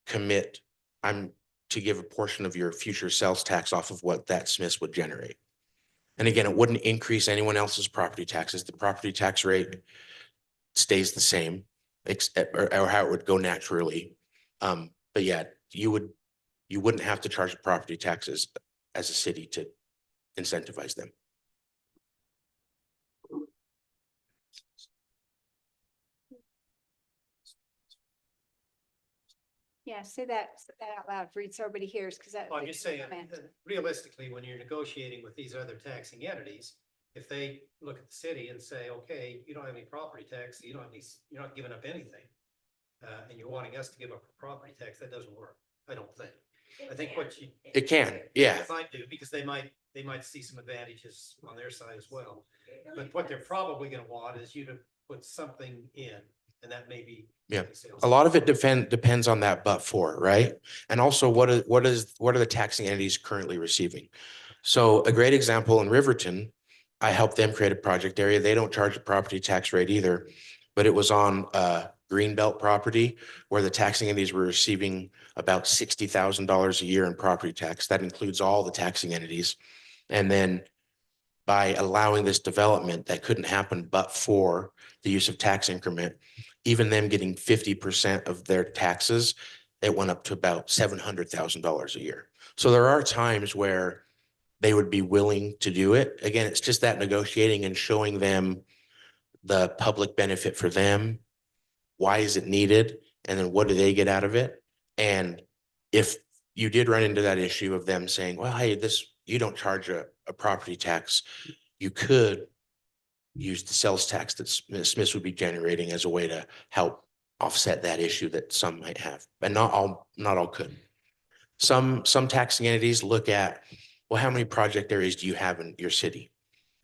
commit to give a portion of your future sales tax off of what that Smiths would generate. And again, it wouldn't increase anyone else's property taxes. The property tax rate stays the same, or how it would go naturally. But yeah, you wouldn't have to charge property taxes as a city to incentivize them. Yeah, say that out loud, Reed, so everybody hears, because that. Well, I'm just saying, realistically, when you're negotiating with these other taxing entities, if they look at the city and say, okay, you don't have any property tax, you're not giving up anything. And you're wanting us to give up a property tax, that doesn't work, I don't think. I think It can, yeah. It might do, because they might see some advantages on their side as well. But what they're probably gonna want is you to put something in, and that may be. Yeah. A lot of it depends on that but-for, right? And also what are the taxing entities currently receiving? So a great example in Riverton, I helped them create a project area. They don't charge a property tax rate either, but it was on Greenbelt property where the taxing entities were receiving about $60,000 a year in property tax. That includes all the taxing entities. And then by allowing this development that couldn't happen but for the use of tax increment, even them getting 50% of their taxes, it went up to about $700,000 a year. So there are times where they would be willing to do it. Again, it's just that negotiating and showing them the public benefit for them. Why is it needed? And then what do they get out of it? And if you did run into that issue of them saying, well, hey, you don't charge a property tax, you could use the sales tax that Smiths would be generating as a way to help offset that issue that some might have, but not all could. Some taxing entities look at, well, how many project areas do you have in your city?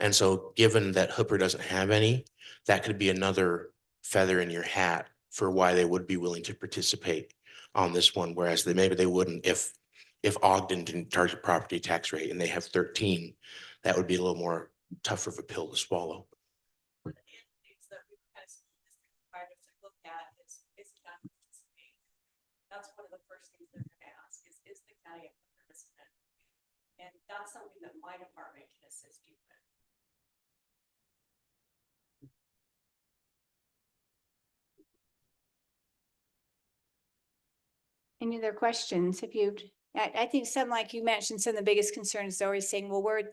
And so given that Hooper doesn't have any, that could be another feather in your hat for why they would be willing to participate on this one, whereas maybe they wouldn't if Ogden didn't charge a property tax rate and they have 13, that would be a little more tougher of a pill to swallow. One of the things that we as providers to look at is county participate. That's one of the first things they're going to ask is the county a participant? And that's something that my department can assist you with. Any other questions? I think some, like you mentioned, some of the biggest concerns is always saying, well, we're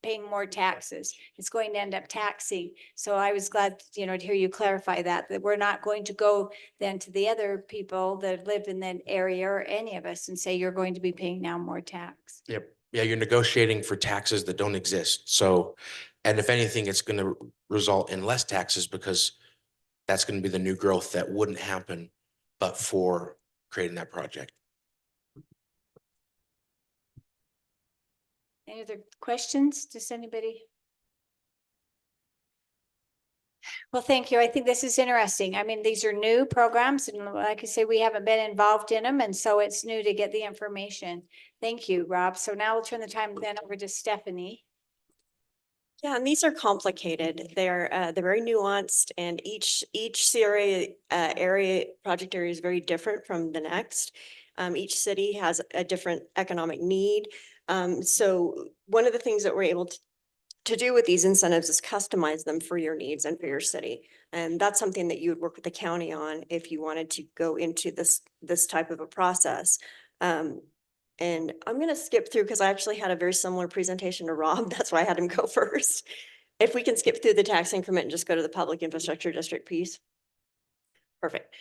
paying more taxes. It's going to end up taxing. So I was glad, to hear you clarify that we're not going to go then to the other people that live in that area or any of us and say, you're going to be paying now more tax. Yep. Yeah, you're negotiating for taxes that don't exist. So, and if anything, it's going to result in less taxes because that's going to be the new growth that wouldn't happen but for creating that project. Any other questions? Does anybody? Well, thank you. I think this is interesting. I mean, these are new programs and like I say, we haven't been involved in them. And so it's new to get the information. Thank you, Rob. So now we'll turn the time then over to Stephanie. Yeah, and these are complicated. They're very nuanced, and each CRA project area is very different from the next. Each city has a different economic need. So one of the things that we're able to do with these incentives is customize them for your needs and for your city. And that's something that you would work with the county on if you wanted to go into this type of a process. And I'm going to skip through because I actually had a very similar presentation to Rob. That's why I had him go first. If we can skip through the tax increment and just go to the public infrastructure district piece. Perfect.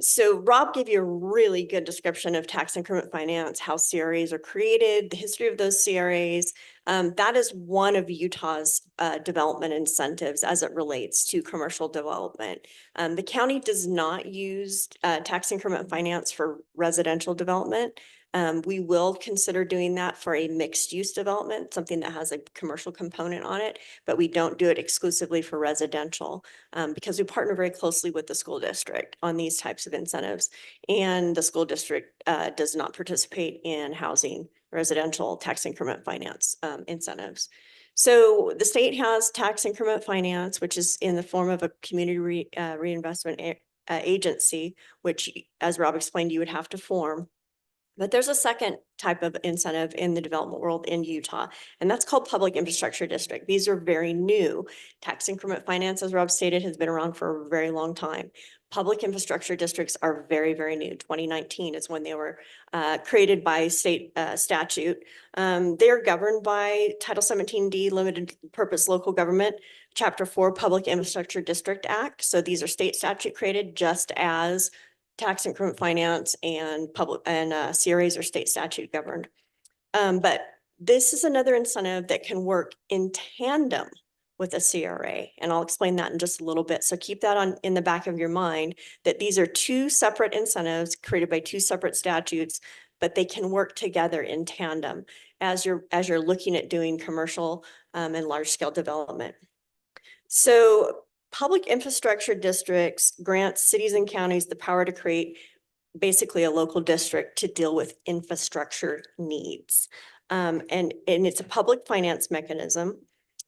So Rob gave you a really good description of tax increment finance, how CRAs are created, the history of those CRAs. That is one of Utah's development incentives as it relates to commercial development. The county does not use tax increment finance for residential development. We will consider doing that for a mixed use development, something that has a commercial component on it, but we don't do it exclusively for residential because we partner very closely with the school district on these types of incentives. And the school district does not participate in housing residential tax increment finance incentives. So the state has tax increment finance, which is in the form of a community reinvestment agency, which, as Rob explained, you would have to form. But there's a second type of incentive in the development world in Utah, and that's called public infrastructure district. These are very new. Tax increment finance, as Rob stated, has been around for a very long time. Public infrastructure districts are very, very new. 2019 is when they were created by state statute. They are governed by Title 17D, Limited Purpose Local Government, Chapter 4, Public Infrastructure District Act. So these are state statute created, just as tax increment finance and public and CRAs are state statute governed. But this is another incentive that can work in tandem with a CRA. And I'll explain that in just a little bit. So keep that in the back of your mind that these are two separate incentives created by two separate statutes, but they can work together in tandem as you're looking at doing commercial and large scale development. So public infrastructure districts grant cities and counties the power to create basically a local district to deal with infrastructure needs. And it's a public finance mechanism.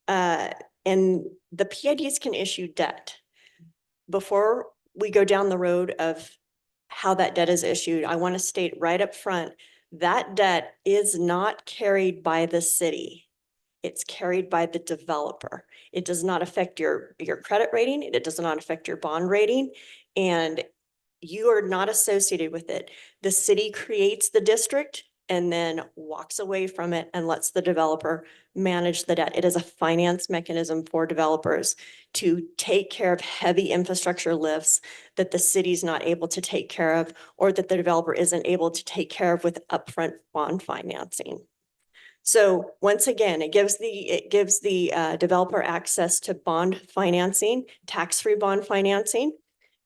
And the PIDs can issue debt. Before we go down the road of how that debt is issued, I want to state right up front, that debt is not carried by the city. It's carried by the developer. It does not affect your credit rating. It does not affect your bond rating. And you are not associated with it. The city creates the district and then walks away from it and lets the developer manage the debt. It is a finance mechanism for developers to take care of heavy infrastructure lifts that the city's not able to take care of, or that the developer isn't able to take care of with upfront bond financing. So once again, it gives the developer access to bond financing, tax-free bond financing.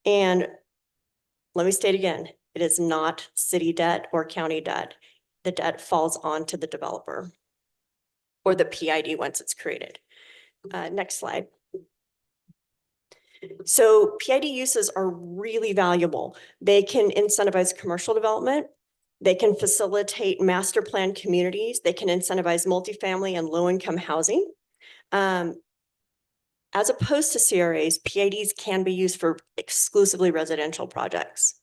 And let me state again, it is not city debt or county debt. The debt falls onto the developer or the PID once it's created. Next slide. So PID uses are really valuable. They can incentivize commercial development. They can facilitate master plan communities. They can incentivize multifamily and low-income housing. As opposed to CRAs, PIDs can be used for exclusively residential projects.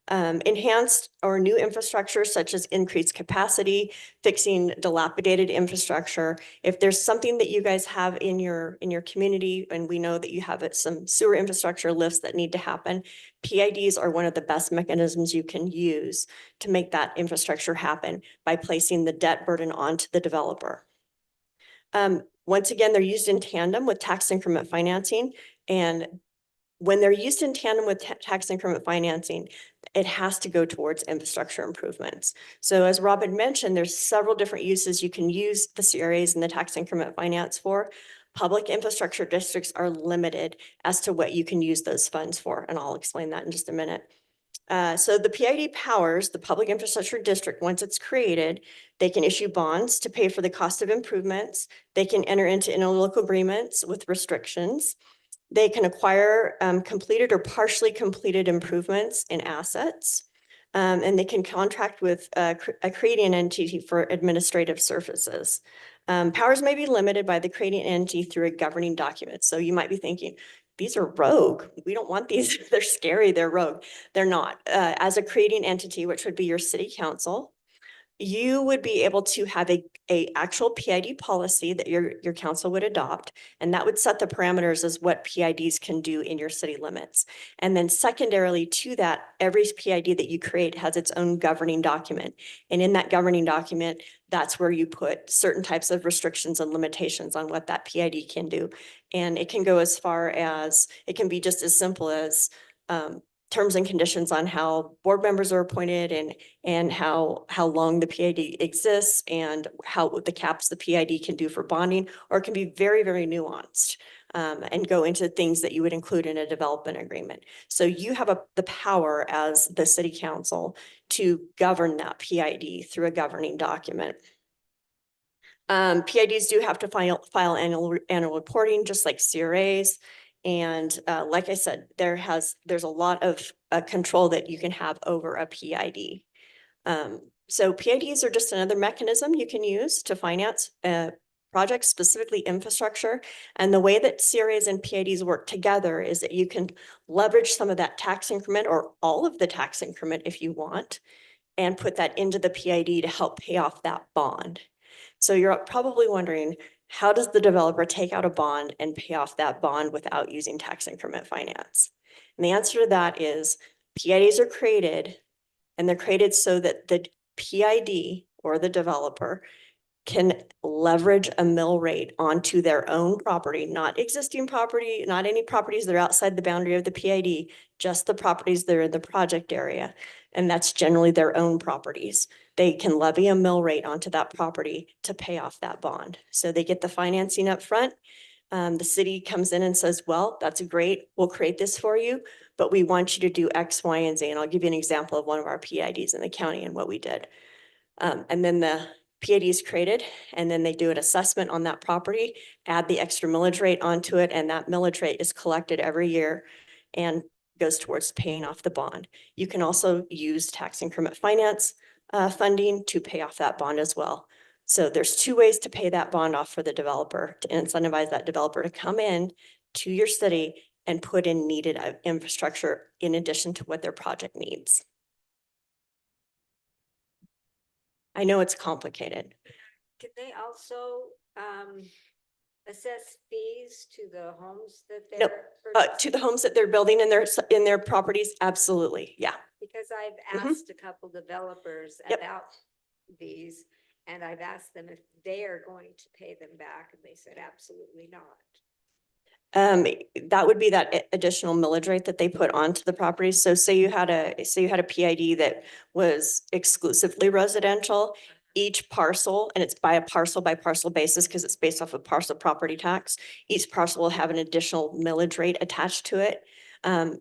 Enhanced or new infrastructure such as increased capacity, fixing dilapidated infrastructure. If there's something that you guys have in your community, and we know that you have some sewer infrastructure lifts that need to happen, PIDs are one of the best mechanisms you can use to make that infrastructure happen by placing the debt burden onto the developer. Once again, they're used in tandem with tax increment financing, and when they're used in tandem with tax increment financing, it has to go towards infrastructure improvements. So as Robin mentioned, there's several different uses you can use the CRAs and the tax increment finance for. Public infrastructure districts are limited as to what you can use those funds for, and I'll explain that in just a minute. So the PID powers the public infrastructure district. Once it's created, they can issue bonds to pay for the cost of improvements. They can enter into interlocal agreements with restrictions. They can acquire completed or partially completed improvements in assets. And they can contract with creating an entity for administrative services. Powers may be limited by the creating entity through a governing document. So you might be thinking, these are rogue. We don't want these. They're scary. They're rogue. They're not. As a creating entity, which would be your city council, you would be able to have a actual PID policy that your council would adopt, and that would set the parameters as what PIDs can do in your city limits. And then secondarily to that, every PID that you create has its own governing document. And in that governing document, that's where you put certain types of restrictions and limitations on what that PID can do. And it can go as far as, it can be just as simple as terms and conditions on how board members are appointed and how long the PID exists and how the caps the PID can do for bonding, or it can be very, very nuanced and go into things that you would include in a development agreement. So you have the power as the city council to govern that PID through a governing document. PIDs do have to file annual reporting, just like CRAs. And like I said, there's a lot of control that you can have over a PID. So PIDs are just another mechanism you can use to finance projects, specifically infrastructure. And the way that CRAs and PIDs work together is that you can leverage some of that tax increment or all of the tax increment if you want, and put that into the PID to help pay off that bond. So you're probably wondering, how does the developer take out a bond and pay off that bond without using tax increment finance? And the answer to that is PIDs are created, and they're created so that the PID or the developer can leverage a mill rate onto their own property, not existing property, not any properties that are outside the boundary of the PID, just the properties that are in the project area. And that's generally their own properties. They can levy a mill rate onto that property to pay off that bond. So they get the financing up front. The city comes in and says, well, that's great. We'll create this for you, but we want you to do X, Y, and Z. And I'll give you an example of one of our PIDs in the county and what we did. And then the PID is created, and then they do an assessment on that property, add the extra millage rate onto it, and that millage rate is collected every year and goes towards paying off the bond. You can also use tax increment finance funding to pay off that bond as well. So there's two ways to pay that bond off for the developer, to incentivize that developer to come in to your city and put in needed infrastructure in addition to what their project needs. I know it's complicated. Can they also assess fees to the homes that Nope. they're. To the homes that they're building in their properties, absolutely, yeah. Because I've Mhm. asked a couple developers Yep. about these, and I've asked them if they are going to pay them back, and they said absolutely not. That would be that additional millage rate that they put onto the property. So say you had a PID that was exclusively residential, each parcel, and it's by parcel basis because it's based off of parcel property tax. Each parcel will have an additional millage rate attached to it. And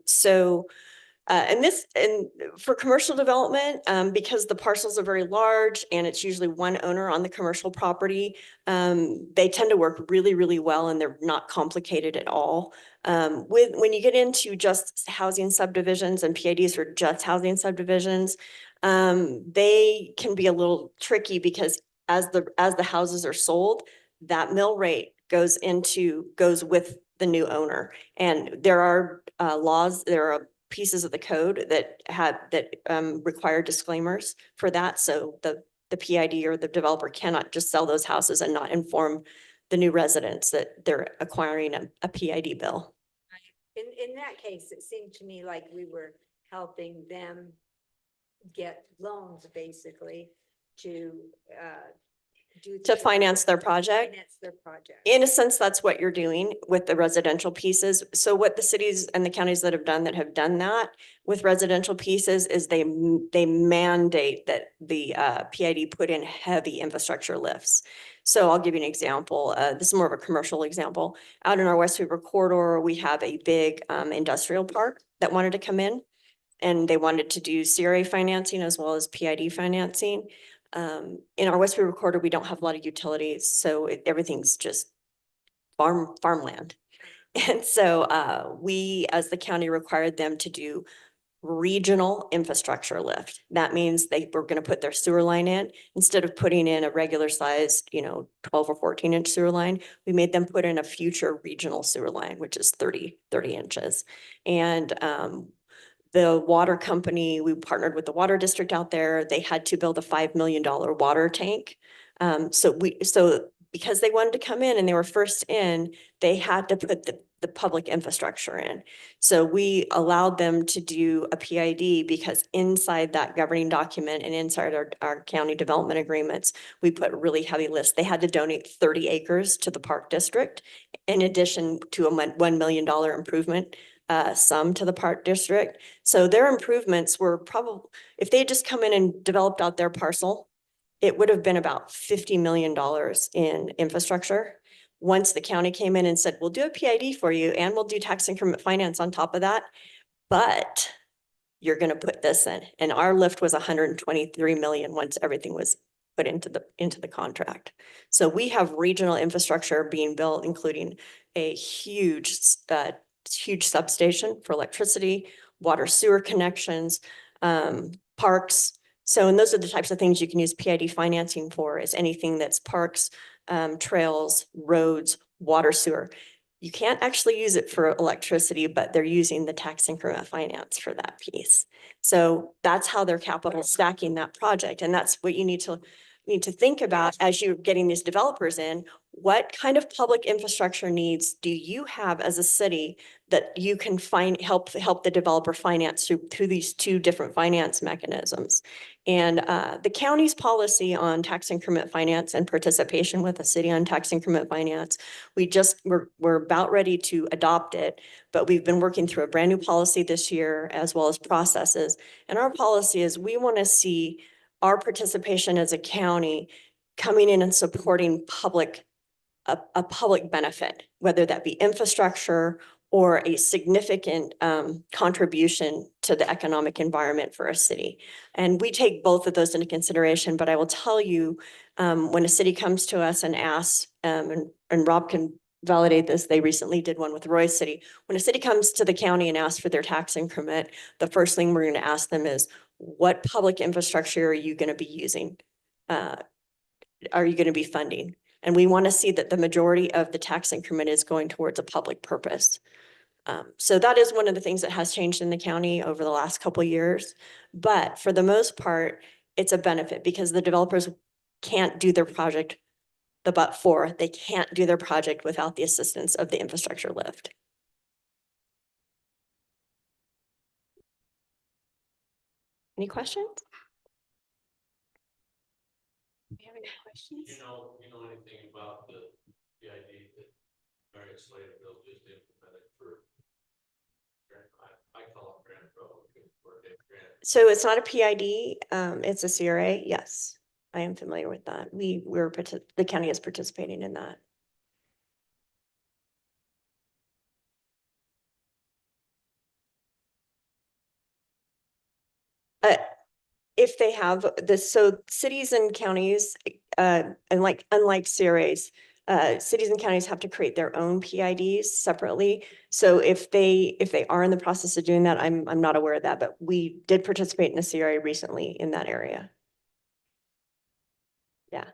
for commercial development, because the parcels are very large and it's usually one owner on the commercial property, they tend to work really, really well and they're not complicated at all. When you get into just housing subdivisions and PIDs for just housing subdivisions, they can be a little tricky because as the houses are sold, that mill rate goes with the new owner. And there are laws, there are pieces of the code that require disclaimers for that. So the PID or the developer cannot just sell those houses and not inform the new residents that they're acquiring a PID bill. In that case, it seemed to me like we were helping them get loans basically to To finance their project. Finance their project. In a sense, that's what you're doing with the residential pieces. So what the cities and the counties that have done that with residential pieces is they mandate that the PID put in heavy infrastructure lifts. So I'll give you an example. This is more of a commercial example. Out in our West River corridor, we have a big industrial park that wanted to come in, and they wanted to do CRA financing as well as PID financing. In our West River corridor, we don't have a lot of utilities, so everything's just farmland. And so we, as the county, required them to do regional infrastructure lift. That means they were going to put their sewer line in. Instead of putting in a regular sized, 12 or 14-inch sewer line, we made them put in a future regional sewer line, which is 30 inches. And the water company, we partnered with the water district out there. They had to build a $5 million water tank. So because they wanted to come in and they were first in, they had to put the public infrastructure in. So we allowed them to do a PID because inside that governing document and inside our county development agreements, we put really heavy lists. They had to donate 30 acres to the park district in addition to a $1 million improvement sum to the park district. So their improvements were probably, if they had just come in and developed out their parcel, it would have been about $50 million in infrastructure. Once the county came in and said, we'll do a PID for you and we'll do tax increment finance on top of that, but you're going to put this in. And our lift was 123 million once everything was put into the contract. So we have regional infrastructure being built, including a huge substation for electricity, water sewer connections, parks. So, and those are the types of things you can use PID financing for, is anything that's parks, trails, roads, water sewer. You can't actually use it for electricity, but they're using the tax increment finance for that piece. So that's how they're capital stacking that project. And that's what you need to think about as you're getting these developers in. What kind of public infrastructure needs do you have as a city that you can help the developer finance through these two different finance mechanisms? And the county's policy on tax increment finance and participation with the city on tax increment finance, we're about ready to adopt it, but we've been working through a brand new policy this year as well as processes. And our policy is we want to see our participation as a county coming in and supporting a public benefit, whether that be infrastructure or a significant contribution to the economic environment for a city. And we take both of those into consideration, but I will tell you, when a city comes to us and asks, and Rob can validate this, they recently did one with Roy's City. When a city comes to the county and asks for their tax increment, the first thing we're going to ask them is, what public infrastructure are you going to be using? Are you going to be funding? And we want to see that the majority of the tax increment is going towards a public purpose. So that is one of the things that has changed in the county over the last couple of years. But for the most part, it's a benefit because the developers can't do their project the but for, they can't do their project without the assistance of the infrastructure lift. Any questions? Do you have any questions? You know anything about the idea that Marriott Sladeville just implemented for I call it Grand Road. So it's not a PID, it's a CRA. Yes, I am familiar with that. The county is participating in that. If they have this, so cities and counties, and unlike CRAs, cities and counties have to create their own PIDs separately. So if they are in the process of doing that, I'm not aware of that, but we did participate in a CRA recently in that area. Yeah.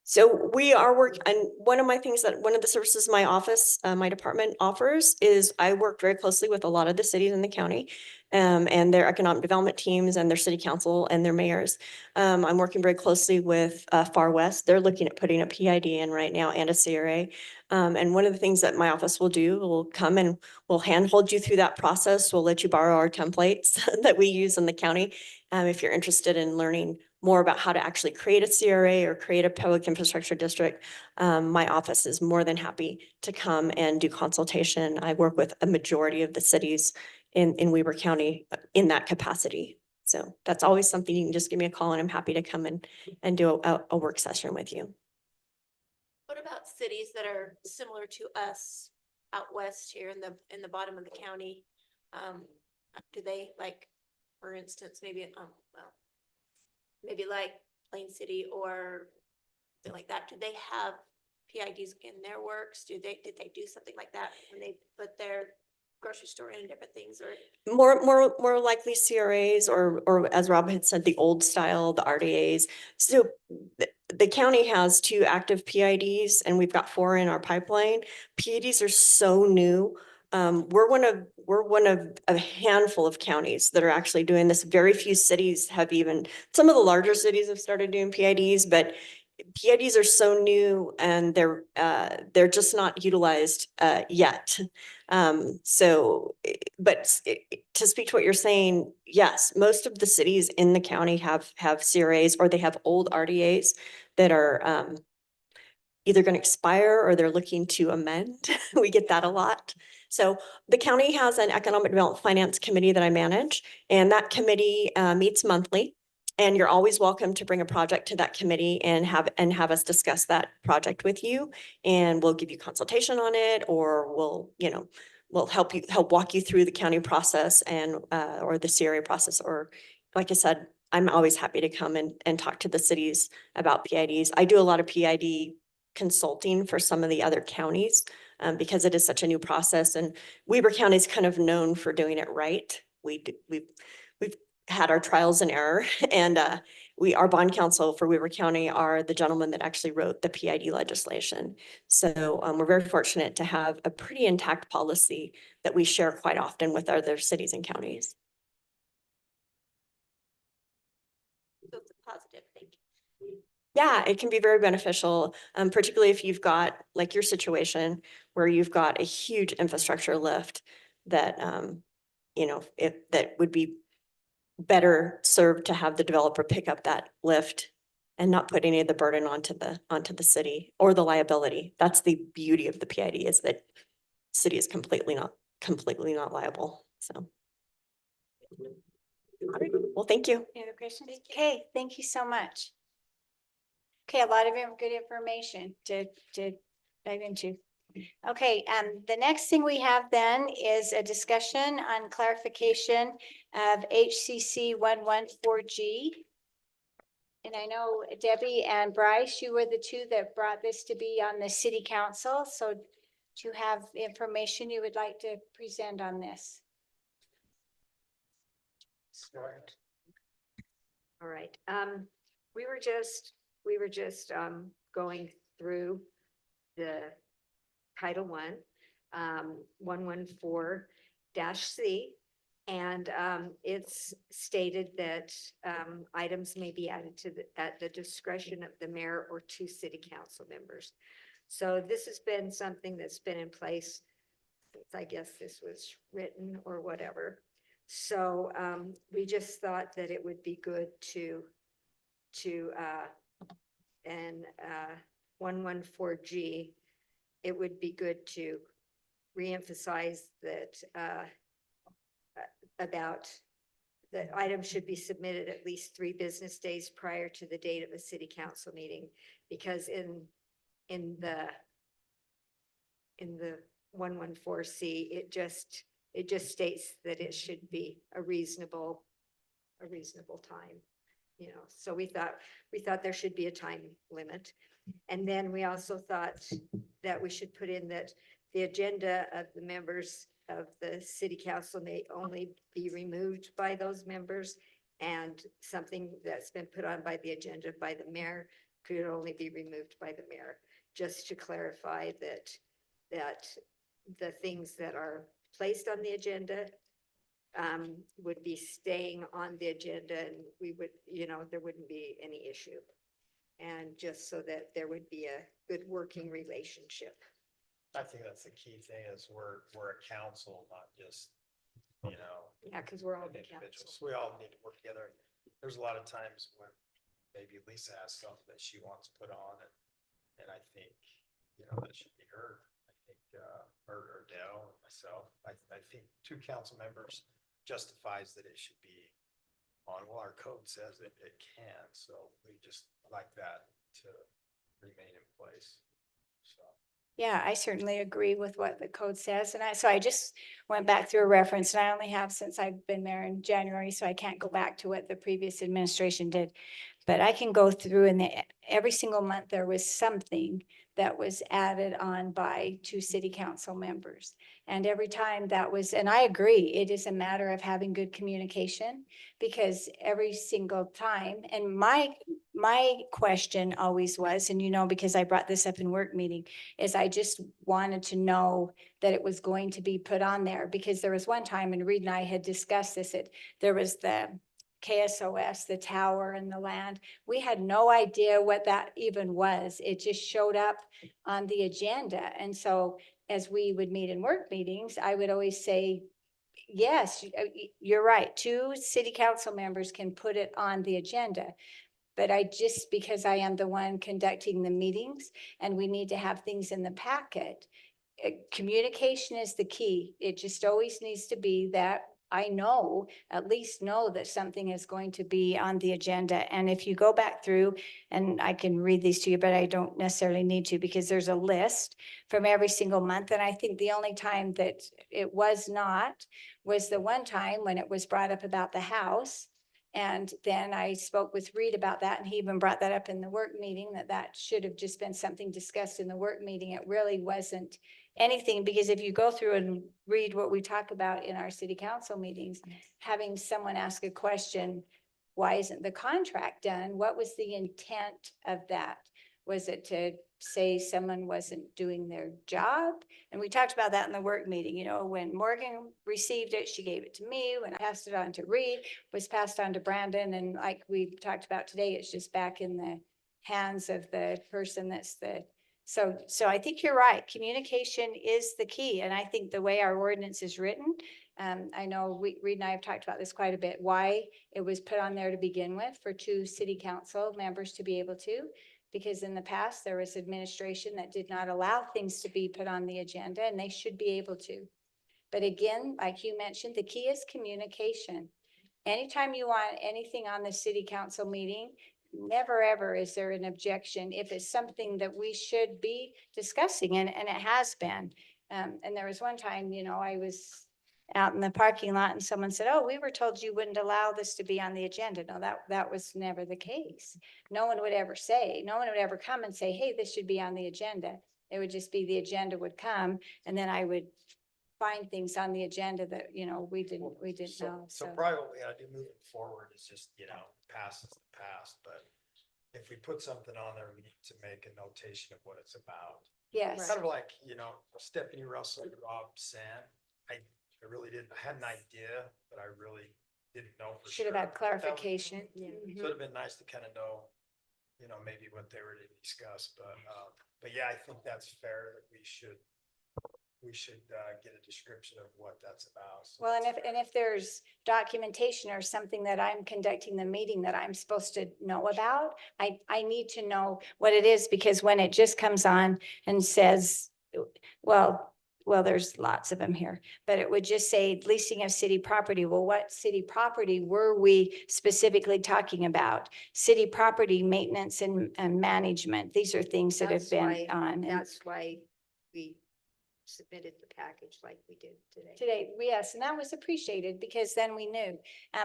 So we are working, and one of the services my office, my department offers is I work very closely with a lot of the cities in the county, and their economic development teams and their city council and their mayors. I'm working very closely with, Far West. They're looking at putting a PID in right now and a CRA. And one of the things that my office will do, will come and we'll handhold you through that process. We'll let you borrow our templates that we use in the county. If you're interested in learning more about how to actually create a CRA or create a public infrastructure district, my office is more than happy to come and do consultation. I work with a majority of the cities in Weber County in that capacity. So that's always something you can just give me a call and I'm happy to come and do a work session with you. What about cities that are similar to us out west here in the bottom of the county? Do they, like, for instance, maybe like Plain City or something like that? Do they have PIDs in their works? Did they do something like that when they put their grocery store in different things, or? More likely CRAs or as Rob had said, the old style, the RDAs. So the county has 2 active PIDs and we've got 4 in our pipeline. PIDs are so new. We're one of a handful of counties that are actually doing this. Very few cities have some of the larger cities have started doing PIDs, but PIDs are so new and they're just not utilized yet. But to speak to what you're saying, yes, most of the cities in the county have CRAs or they have old RDAs that are either going to expire or they're looking to amend. We get that a lot. So the county has an economic development finance committee that I manage, and that committee meets monthly. And you're always welcome to bring a project to that committee and have us discuss that project with you. And we'll give you consultation on it, or we'll help walk you through the county process and or the CRA process. Or like I said, I'm always happy to come and talk to the cities about PIDs. I do a lot of PID consulting for some of the other counties because it is such a new process, and Weber County is kind of known for doing it right. We've had our trials and error, and our bond counsel for Weber County are the gentleman that actually wrote the PID legislation. So we're very fortunate to have a pretty intact policy that we share quite often with other cities and counties. So it's a positive thing. Yeah, it can be very beneficial, particularly if you've got, like your situation, where you've got a huge infrastructure lift that, that would be better served to have the developer pick up that lift and not put any of the burden onto the city or the liability. That's the beauty of the PID, is that city is completely not liable. So. All right. Well, thank you. Any other questions? Okay, thank you so much. Okay, a lot of good information to dive into. Okay, the next thing we have then is a discussion on clarification of HCC 114G. And I know Debbie and Bryce, you were the 2 that brought this to be on the city council. So do you have information you would like to present on this? Start. All right. We were just going through the Title I, 114-C, And it's stated that items may be added to at the discretion of the mayor or two city council members. So this has been something that's been in place since, I guess, this was written or whatever. So we just thought that it would be good to and 114G, it would be good to reemphasize that about the item should be submitted at least 3 business days prior to the date of a city council meeting, because in the 114C, it just states that it should be a reasonable time, you know. So we thought there should be a time limit. And then we also thought that we should put in that the agenda of the members of the city council may only be removed by those members, and something that's been put on by the agenda by the mayor could only be removed by the mayor, just to clarify that the things that are placed on the agenda would be staying on the agenda, and we would, you know, there wouldn't be any issue. And just so that there would be a good working relationship. I think that's the key thing is we're a council, not just, you know, Yeah, because we're all the council. individuals. We all need to work together. There's a lot of times when maybe Lisa has something that she wants put on and I think, you know, that should be heard. I think, or Dale and myself, I think 2 council members justifies that it should be on. Well, our code says that it can, so we just like that to remain in place. So. Yeah, I certainly agree with what the code says. And so I just went back through a reference, and I only have since I've been there in January, so I can't go back to what the previous administration did. But I can go through, and every single month there was something that was added on by 2 city council members. And every time that was, and I agree, it is a matter of having good communication, because every single time, and my question always was, and you know, because I brought this up in work meeting, is I just wanted to know that it was going to be put on there, because there was one time, and Reed and I had discussed this, there was the KSOS, the tower and the land. We had no idea what that even was. It just showed up on the agenda. And so as we would meet in work meetings, I would always say, yes, you're right. 2 city council members can put it on the agenda. But because I am the one conducting the meetings and we need to have things in the packet, communication is the key. It just always needs to be that I at least know that something is going to be on the agenda. And if you go back through, and I can read these to you, but I don't necessarily need to, because there's a list from every single month. And I think the only time that it was not was the one time when it was brought up about the house. And then I spoke with Reed about that, and he even brought that up in the work meeting, that should have just been something discussed in the work meeting. It really wasn't anything, because if you go through and read what we talk about in our city council meetings, having someone ask a question, why isn't the contract done? What was the intent of that? Was it to say someone wasn't doing their job? And we talked about that in the work meeting. You know, when Morgan received it, she gave it to me. When I passed it on to Reed, it was passed on to Brandon. And like we talked about today, it's just back in the hands of the person that's so I think you're right. Communication is the key. And I think the way our ordinance is written, I know Reed and I have talked about this quite a bit, why it was put on there to begin with for 2 city council members to be able to, because in the past there was administration that did not allow things to be put on the agenda, and they should be able to. But again, like you mentioned, the key is communication. Anytime you want anything on the city council meeting, never ever is there an objection if it's something that we should be discussing, and it has been. And there was one time, you know, I was out in the parking lot and someone said, oh, we were told you wouldn't allow this to be on the agenda. No, that was never the case. No one would ever come and say, hey, this should be on the agenda. It would just be the agenda would come, and then I would find things on the agenda that, you know, we didn't know. So probably what we gotta do moving forward is just, you know, past is the past, but if we put something on there, we need to make a notation of what it's about. Yes. Kind of like, you know, Stephanie Russell, Rob Sand, I really didn't, I had an idea, but I really didn't know for Should sure. have had But that was- clarification. So it'd have been nice to kind of know, you know, maybe what they were to discuss, but yeah, I think that's fair that we should get a description of what that's about. So Well, and that's if, and if there's documentation or something that I'm conducting the meeting that I'm supposed to know about, I need to know what it is, because when it just comes on and says, well, there's lots of them here, but it would just say leasing of city property. Well, what city property were we specifically talking about? City property maintenance and management. These are things that have That's been why- on. and- That's why we submitted the package like we did today. Today, yes, and that was appreciated because then we knew.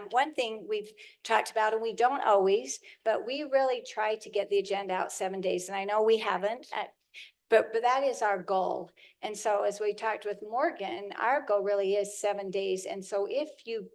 One thing we've talked about, and we don't always, but we really try to get the agenda out 7 days, and I know we haven't. But that is our goal. And so as we talked with Morgan, our goal really is 7 days. And so if you,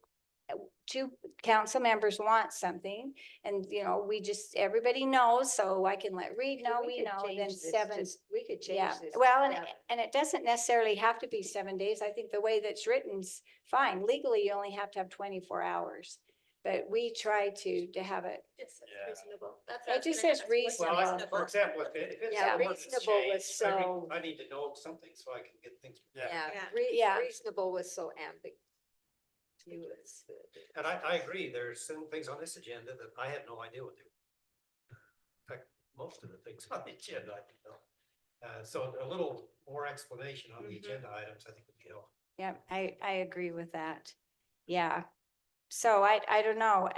two council members want something, and you know, we just, everybody knows, so I can let Reed know, we could know, change then this to- 7. We could Yeah, change this. to well, and, 7. and it doesn't necessarily have to be 7 days. I think the way that's written's fine. Legally, you only have to have 24 hours. But we try to have it. It's Yeah. reasonable. That's It what I was just gonna says ask. What's reasonable. Well, for example, if it's. Yeah, an ordinance reasonable was change, so- I need to know something so I can get things. Yeah, Yeah. reasonable was so ambiguous. And I agree, there's some things on this agenda that I have no idea what they. In fact, most of the things on the agenda, I don't know. So a little more explanation on the agenda items, I think would be helpful. Yeah, I agree with that. Yeah. So I don't know,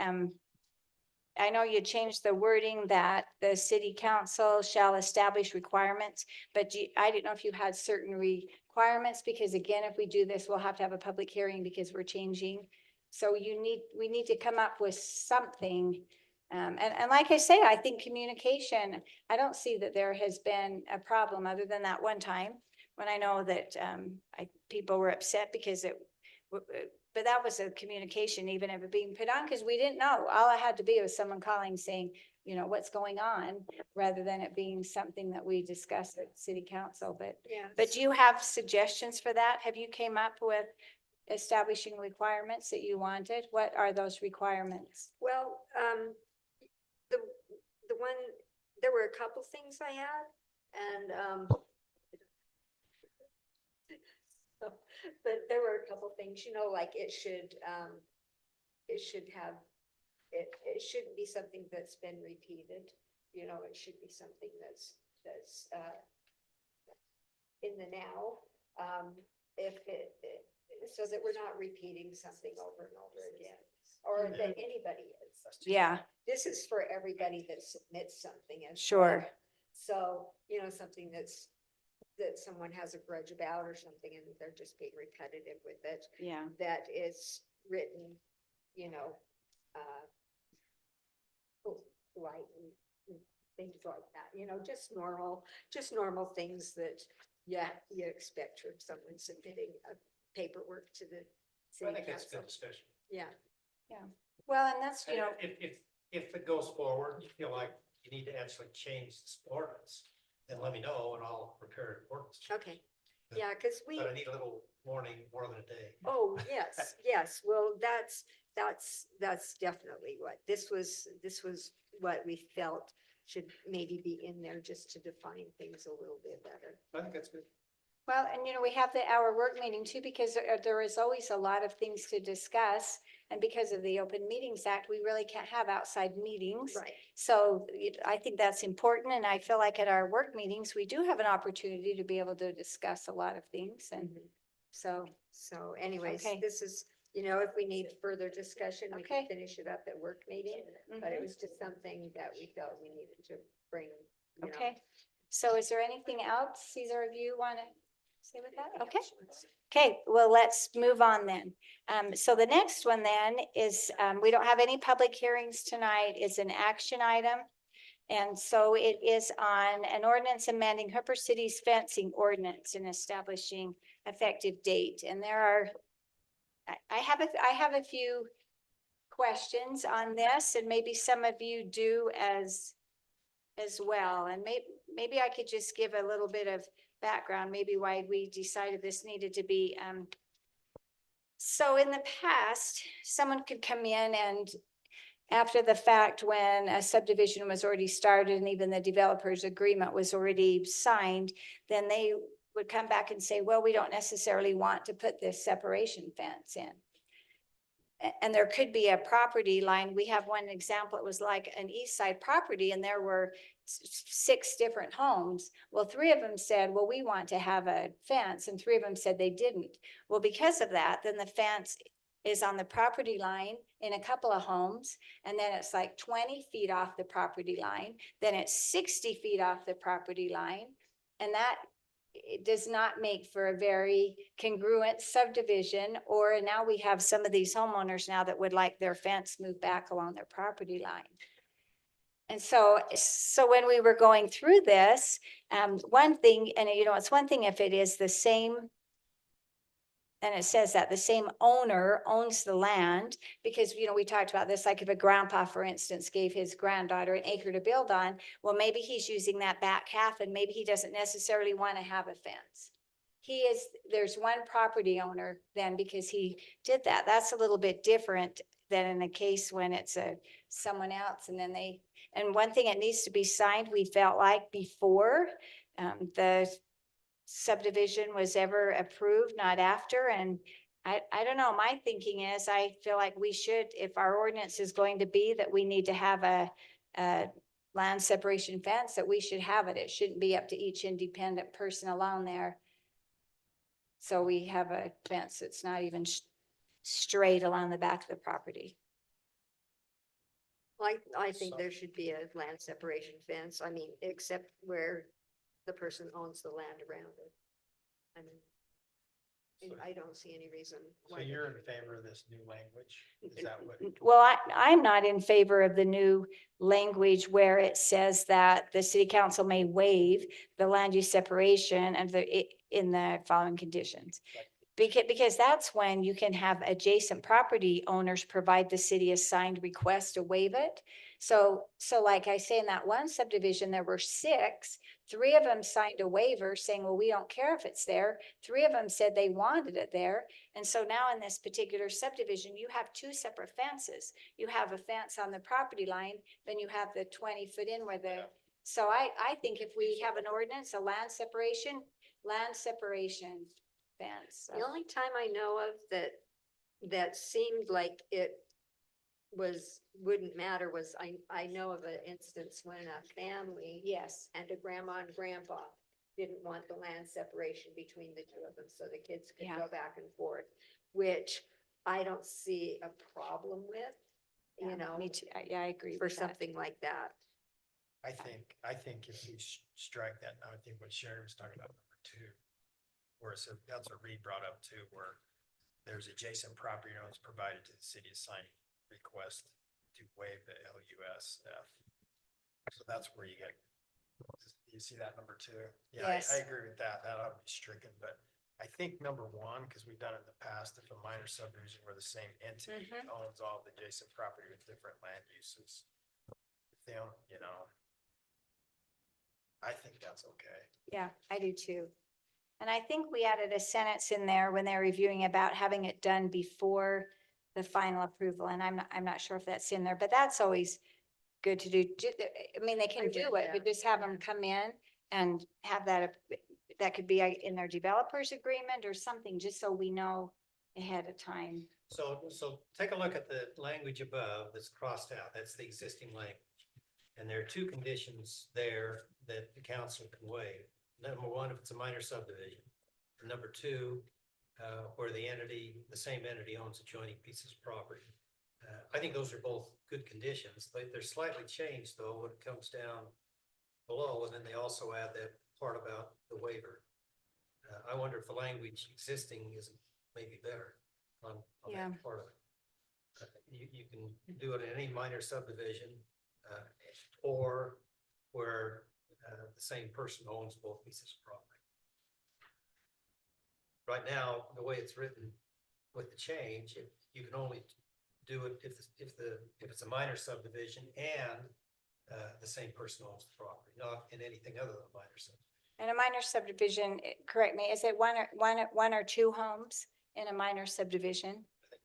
I know you changed the wording that the city council shall establish requirements, but I didn't know if you had certain requirements, because again, if we do this, we'll have to have a public hearing because we're changing. So we need to come up with something. And like I say, I think communication, I don't see that there has been a problem other than that one time when I know that, people were upset because but that was a communication, even of it being put on, because we didn't know. All it had to be was someone calling saying, you know, what's going on, rather than it being something that we discussed at city council. But do you have suggestions for that? Have you came up with establishing requirements that you wanted? What are those requirements? Well, the one, there were a couple things I had, and, but there were a couple things, you know, like it should have, it shouldn't be something that's been repeated, you know, it should be something that's in the now, so that we're not repeating something over and over again, or that anybody is. Yeah, This is for everybody that submits something as. Sure. well. So, you know, something that someone has a grudge about or something, and they're just being repetitive with it, yeah. that is written, you know, politely, and things like that, you know, just normal things that, yeah, you expect from someone submitting a paperwork to the I city think that's council. good discussion. Yeah. Well, and that's, you know, If it goes forward, you feel like you need to actually change this ordinance, then let me know and I'll prepare an ordinance. Okay, yeah, because we. But I need a little warning, more than a day. Oh, yes, yes. Well, that's definitely what, this was what we felt should maybe be in there, just to define things a little bit better. I think that's good. well, and you know, we have our work meeting too, because there is always a lot of things to discuss. And because of the Open Meetings Act, we really can't have outside meetings. Right. So I think that's important. And I feel like at our work meetings, we do have an opportunity to be able to discuss a lot of things. And so, So anyways, Okay. this is, you know, if we need further discussion, we can Okay. finish it up at work meeting. But it mhm. was just something that we felt we needed to bring, you know. Okay. So is there anything else either of you want to say with that? anything Okay. else you wanna say? Okay, well, let's move on then. So the next one then is, we don't have any public hearings tonight. It's an action item. And so it is on an ordinance amending Hooper City's fencing ordinance and establishing effective date. And there are, I have a few questions on this, and maybe some of you do as well. And maybe I could just give a little bit of background, maybe why we decided this needed to be So in the past, someone could come in and after the fact, when a subdivision was already started and even the developer's agreement was already signed, then they would come back and say, well, we don't necessarily want to put this separation fence in. And there could be a property line. We have one example. It was like an east side property and there were 6 different homes. Well, 3 of them said, well, we want to have a fence, and 3 of them said they didn't. Well, because of that, then the fence is on the property line in a couple of homes, and then it's like 20 feet off the property line, then it's 60 feet off the property line. And that it does not make for a very congruent subdivision. Or now we have some of these homeowners now that would like their fence moved back along their property line. And so when we were going through this, one thing, and it's one thing if it is the same, and it says that the same owner owns the land, because, we talked about this, like if a grandpa, for instance, gave his granddaughter an acre to build on, well, maybe he's using that back half and maybe he doesn't necessarily want to have a fence. There's one property owner then because he did that. That's a little bit different than in a case when it's someone else. And one thing that needs to be signed, we felt like before the subdivision was ever approved, not after. And I don't know, my thinking is, I feel like we should, if our ordinance is going to be that we need to have a land separation fence, that we should have it. It shouldn't be up to each independent person alone there. So we have a fence that's not even straight along the back of the property. I think there should be a land separation fence. I mean, except where the person owns the land around it. I mean, I don't see any reason. So why they you're in couldn't. favor of this new language? Is that what? Well, I'm not in favor of the new language where it says that the city council may waive the land use separation and in the following conditions. Because that's when you can have adjacent property owners provide the city a signed request to waive it. So like I say, in that one subdivision, there were 6, 3 of them signed a waiver saying, well, we don't care if it's there. 3 of them said they wanted it there. And so now in this particular subdivision, you have 2 separate fences. You have a fence on the property line, then you have the 20-foot in where so I think if we have an ordinance, a land separation fence. The only time I know of that seemed like it wouldn't matter was I know of an instance when a family Yes. and a grandma and grandpa didn't want the land separation between the 2 of them, so the kids could Yeah. go back and forth, which I don't see a problem with, Me too. Yeah, I agree for with that. something like that. I think if we strike that, I think what Sherry was talking about, number 2, where it said, that's what Reed brought up too, where there's adjacent property owners provided to the city assigning request to waive the LUSF. So that's where you see that number 2? Yeah, Yes. I agree with that. That ought to be stricken, but I think number 1, because we've done it in the past, if a minor subdivision where the same entity owns all the adjacent property with different land uses, if they own, I think that's okay. Yeah, I do too. And I think we added a sentence in there when they're reviewing about having it done before the final approval. And I'm not sure if that's in there, but that's always good to do. I mean, they can I do read it, but that, just have them come in and have that could be in their developer's agreement or something, just so we know ahead of time. So take a look at the language above that's crossed out. That's the existing language. And there are 2 conditions there that the council can waive. Number 1, if it's a minor subdivision. And number 2, where the same entity owns adjoining pieces of property. I think those are both good conditions. They're slightly changed though when it comes down below, and then they also add that part about the waiver. I wonder if the language existing is maybe better on Yeah. that part of it. You can do it in any minor subdivision, or where the same person owns both pieces of property. Right now, the way it's written with the change, you can only do it if it's a minor subdivision and the same person owns the property, not in anything other than a minor subdivision. And a minor subdivision, correct me, is it one or 2 homes in a minor subdivision? I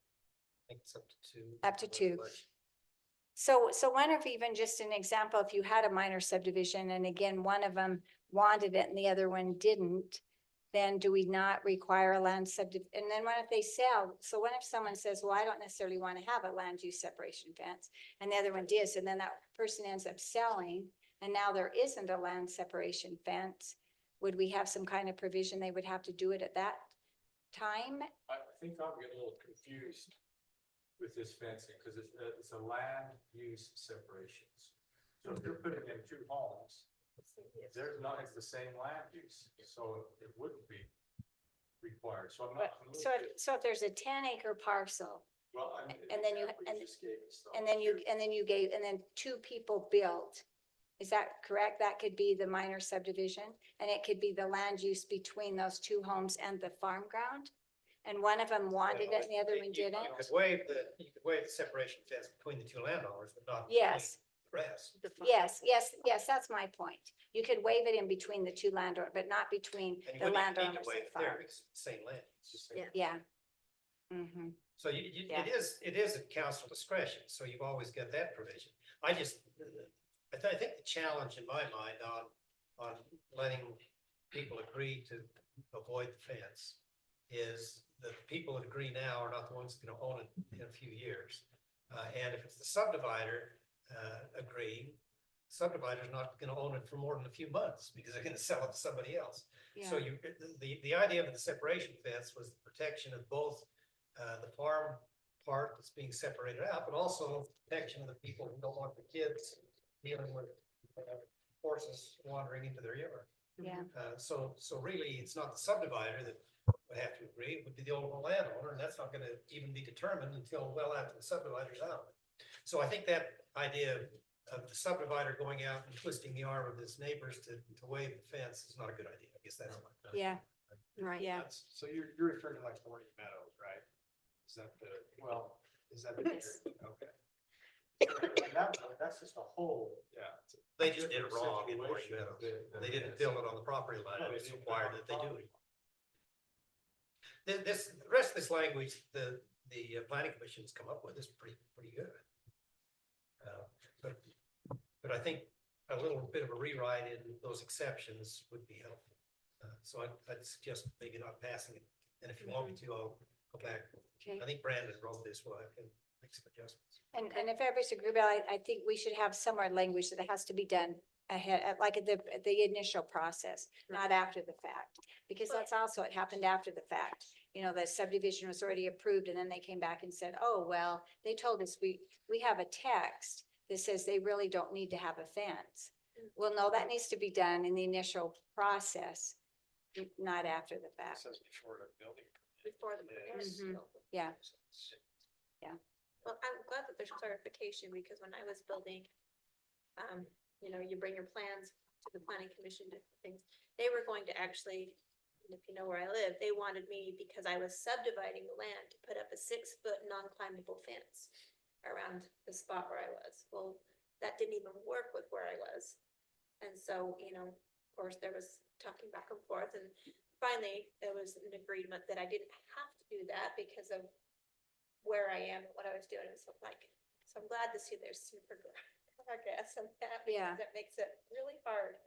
think it's up to two. Up to two. So one of even just an example, if you had a minor subdivision and again, one of them wanted it and the other one didn't, then do we not require a land and then what if they sell? So what if someone says, well, I don't necessarily want to have a land use separation fence and the other one does, and then that person ends up selling and now there isn't a land separation fence? Would we have some kind of provision they would have to do it at that time? I think I'm getting a little confused with this fencing, because it's a land use separations. So if you're putting in two homes, there's not, it's the same land use, so it wouldn't be required, so I'm not. I'm a little bit- So if there's a 10-acre parcel Well, and then you- example just gave us, though. and then two people built, is that correct? That could be the minor subdivision and it could be the land use between those two homes and the farm ground? And one of them wanted it and the other one didn't? You could waive the separation fence between the two landowners, but not. Yes. between the rest. Yes, that's my point. You could waive it in between the two landowners, but not between And you the wouldn't need landowners to and waive it there, farm. because it's the same land. It's just the same. Yeah. Mm-hmm. So Yeah. it is at council discretion, so you've always got that provision. I think the challenge in my mind on letting people agree to avoid the fence is the people that agree now are not the ones that are gonna own it in a few years. And if it's the subdivider, agreeing, subdivider's not gonna own it for more than a few months because they're gonna sell it to somebody else. So the idea of the separation fence was the protection of both the farm part that's being separated out, but also protection of the people who don't want the kids dealing with horses wandering into their yard. Yeah. So really, it's not the subdivider that would have to agree, it would be the old landowner, and that's not gonna even be determined until well after the subdivider's out. So I think that idea of the subdivider going out and twisting the arm of his neighbors to waive the fence is not a good idea. I guess that's my. Yeah, Right. yeah. So you're referring to like Morning Meadows, right? Is that is that? Yes. Okay. That's just a whole, yeah. They just did it wrong in Morning Meadows. They didn't build it on the property line. It's required that they do it. The rest of this language, the planning commission's come up with is pretty good. But I think a little bit of a rewrite in those exceptions would be helpful. So I'd suggest maybe not passing it. And if you want me to, I'll go back. Okay. I think Brandon wrote this, well, I can make some adjustments. And if everybody's agreeable, I think we should have somewhere language that it has to be done ahead, like at the initial process, not after the fact. Because that's also, it happened after the fact. You know, the subdivision was already approved and then they came back and said, oh, well, they told us we have a text that says they really don't need to have a fence. Well, no, that needs to be done in the initial process, not after the fact. Says before the building. Before the. Mhm. Yeah. Well, I'm glad that there's clarification, because when I was building, you bring your plans to the planning commission, different things. They were going to actually, if you know where I live, they wanted me, because I was subdividing the land, to put up a 6-foot non-climbable fence around the spot where I was. Well, that didn't even work with where I was. And so, of course, there was talking back and forth, and finally, there was an agreement that I didn't have to do that because of where I am, and what I was doing. So I'm glad to see there's some progress on that. Yeah. Because it makes it really hard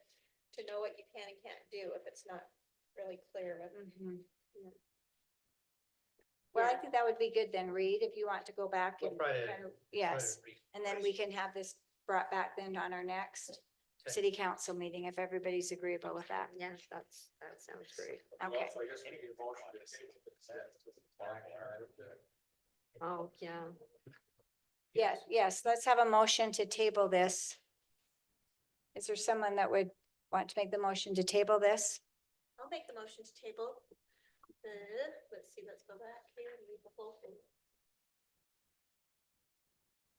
to know what you can and can't do if it's not really clear. Mhm. Yeah. Well, I think that would be good then, Reed, if you want to go back We'll and, try to- kind of- yes, and then we can have this brought back then on our next Okay. city council meeting, if everybody's agreeable with that. Yes, that sounds great. Okay. So I guess we need a motion to table the consent. Oh, yeah. Yes, let's have a motion to table this. Is there someone that would want to make the motion to table this? I'll make the motion to table. Let's see, let's go back here and read the whole thing.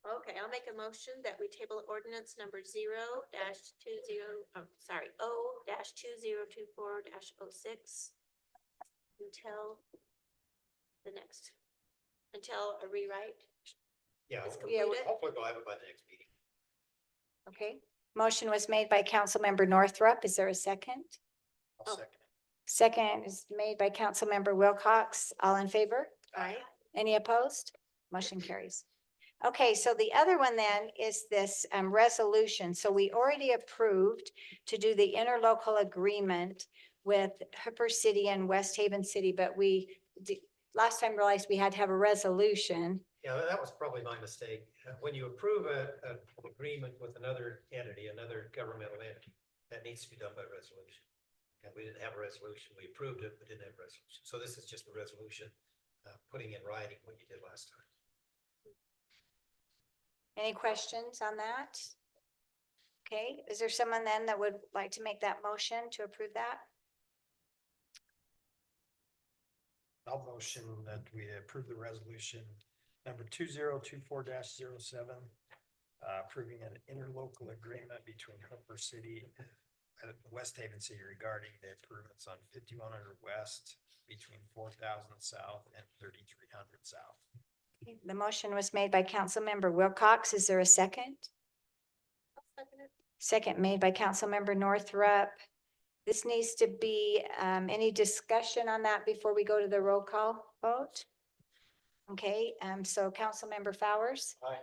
Okay, I'll make a motion that we table ordinance number 0-2024-06 until a rewrite. Yeah, It's Yeah, completed. hopefully we'll have it by the next meeting. Okay, motion was made by Councilmember Northrup. Is there a second? I'll second it. Second is made by Councilmember Wilcox. All in favor? Aye. Any opposed? Motion carries. Okay, so the other one then is this resolution. So we already approved to do the interlocal agreement with Hooper City and West Haven City, but last time realized we had to have a resolution. Yeah, that was probably my mistake. When you approve an agreement with another entity, another governmental entity, that needs to be done by resolution. And we didn't have a resolution. We approved it, but didn't have a resolution. So this is just a resolution, putting in writing what you did last time. Any questions on that? Okay, is there someone then that would like to make that motion to approve that? I'll motion that we approve the resolution number 2024-07, approving an interlocal agreement between Hooper City and West Haven City regarding the improvements on 5100 West between 4000 South and 3300 South. Okay, the motion was made by Councilmember Wilcox. Is there a second? Second made by Councilmember Northrup. This needs to be, any discussion on that before we go to the roll call vote? Okay, so Councilmember Fowers? Aye.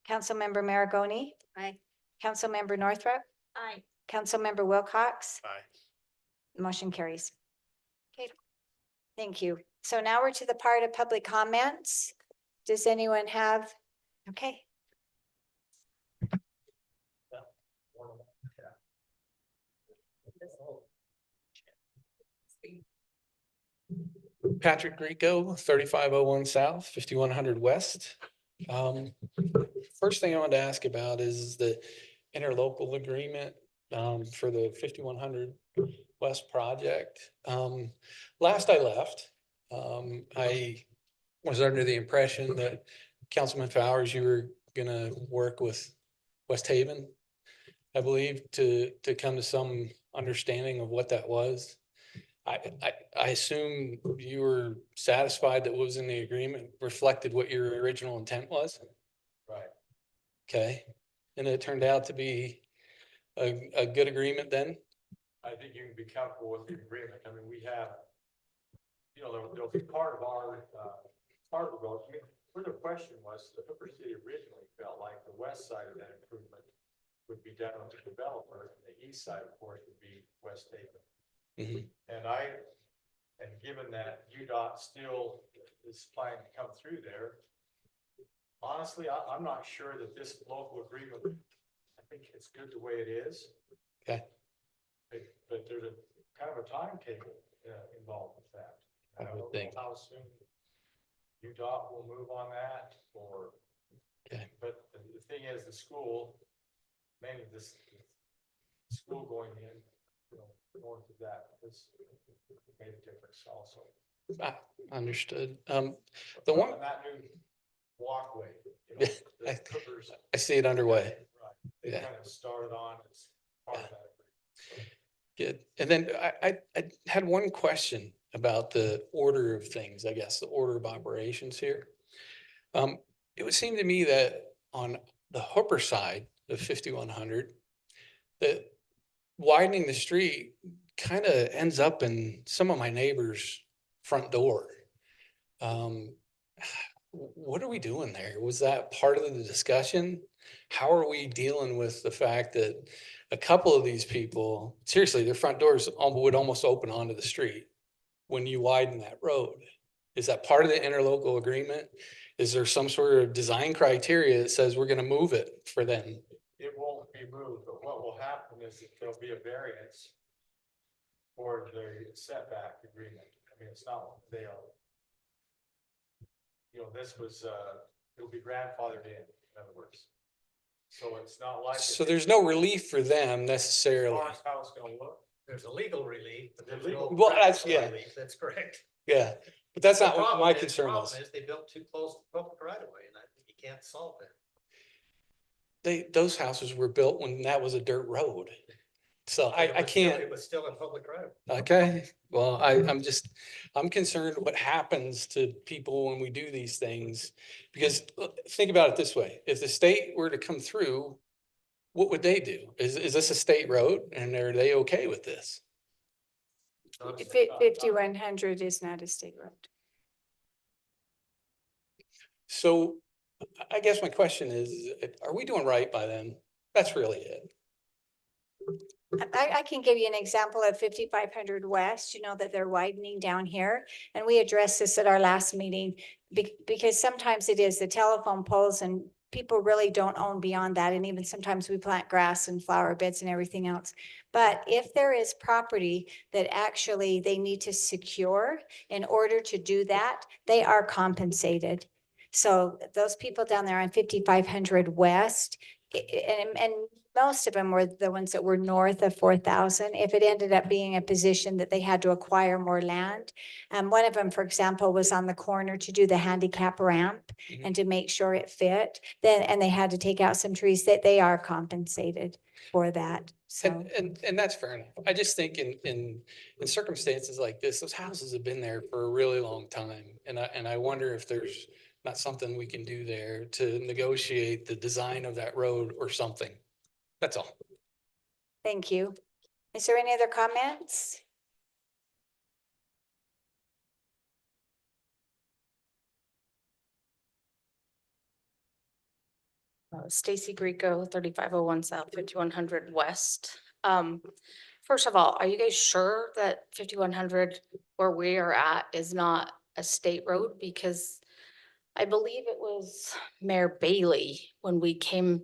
Councilmember Maragoni? Aye. Councilmember Northrup? Aye. Councilmember Wilcox? Aye. Motion carries. Okay, thank you. So now we're to the part of public comments. Does anyone have? Okay, Patrick Grieco, 3501 South, 5100 West. First thing I wanted to ask about is the interlocal agreement for the 5100 West project. Last I left, I was under the impression that Councilman Fowers, you were gonna work with West Haven, I believe, to come to some understanding of what that was. I assume you were satisfied that what was in the agreement reflected what your original intent was? Right. Okay, and it turned out to be a good agreement then? I think you can be comfortable with the agreement. I mean, we have, there'll be part of our, part of those. I mean, where the question was, the Hooper City originally felt like the west side of that improvement would be done with the developer, and the east side, of course, would be West Haven. Mhm. And given that UDOT still is planning to come through there, honestly, I'm not sure that this local agreement, I think it's good the way it is. Okay. But there's a kind of a timetable involved with that. I would don't know think. how soon UDOT will move on that, or. Okay. But the thing is, the school, mainly this school going in, north of that, has made a difference also. Understood. The one, And that new walkway, Yeah, the Hoopers, I see it underway. right, they Yeah. kind of started on as part of that agreement. Good. And then I had one question about the order of things, I guess, the order of operations here. It would seem to me that on the Hooper side of 5100, that widening the street kind of ends up in some of my neighbors' front door. What are we doing there? Was that part of the discussion? How are we dealing with the fact that a couple of these people, seriously, their front doors would almost open onto the street when you widen that road? Is that part of the interlocal agreement? Is there some sort of design criteria that says we're going to move it for them? It won't be moved, but what will happen is that there'll be a variance for the setback agreement. I mean, it's not, this was, it'll be grandfathered in other words. So it's not like. So there's no relief for them As necessarily. far as how it's gonna look. There's a legal relief, but there's Legal- no. Well, that's- practical yeah. relief. That's correct. Yeah, but that's The not what problem my is- concern problem was. is They built too close to public right of way, and I think you can't solve that. Those houses were built when that was a dirt road. So I It was still- can't. It was still in public right of way. Okay, well, I'm concerned what happens to people when we do these things. Because think about it this way, if the state were to come through, what would they do? Is this a state road and are they okay with this? 5100 is not a state road. So I guess my question is, are we doing right by them? That's really it. I can give you an example of 5500 West, you know, that they're widening down here. And we addressed this at our last meeting because sometimes it is the telephone poles and people really don't own beyond that. And even sometimes we plant grass and flower beds and everything else. But if there is property that actually they need to secure in order to do that, they are compensated. So those people down there on 5500 West, and most of them were the ones that were north of 4,000. If it ended up being a position that they had to acquire more land. One of them, for example, was on the corner to do the handicap ramp Mhm. and to make sure it fit. Then, and they had to take out some trees that they are compensated for that. So, And that's fair enough. I just think in circumstances like this, those houses have been there for a really long time. And I wonder if there's not something we can do there to negotiate the design of that road or something. That's all. thank you. Is there any other comments? Stacy Greco, 3501 South, 5100 West. First of all, are you guys sure that 5100 where we are at is not a state road? Because I believe it was Mayor Bailey when we came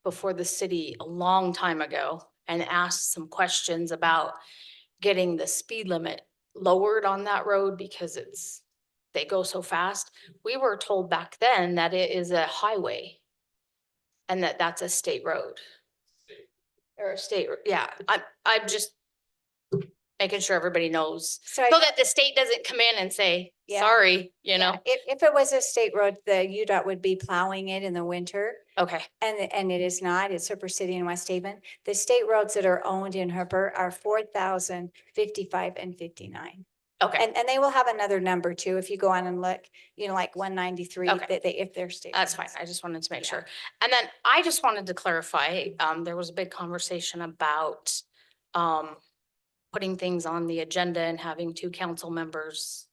before the city a long time ago and asked some questions about getting the speed limit lowered on that road because they go so fast. We were told back then that it is a highway. And that's a state road. Or a state, yeah, I'm just making sure everybody knows, So so that the state doesn't come in and say, Yeah. sorry, you know, if it was a state road, the UDOT would be plowing it in the winter. okay, And it is not, it's Hooper City and West Haven. The state roads that are owned in Hooper are 4,000, 55 and 59. okay, And they will have another number too, if you go on and look, you know, like 193, Okay. that if they're state. that's fine. roads. I just wanted to make Yeah. sure. And then I just wanted to clarify, there was a big conversation about, putting things on the agenda and having two council members.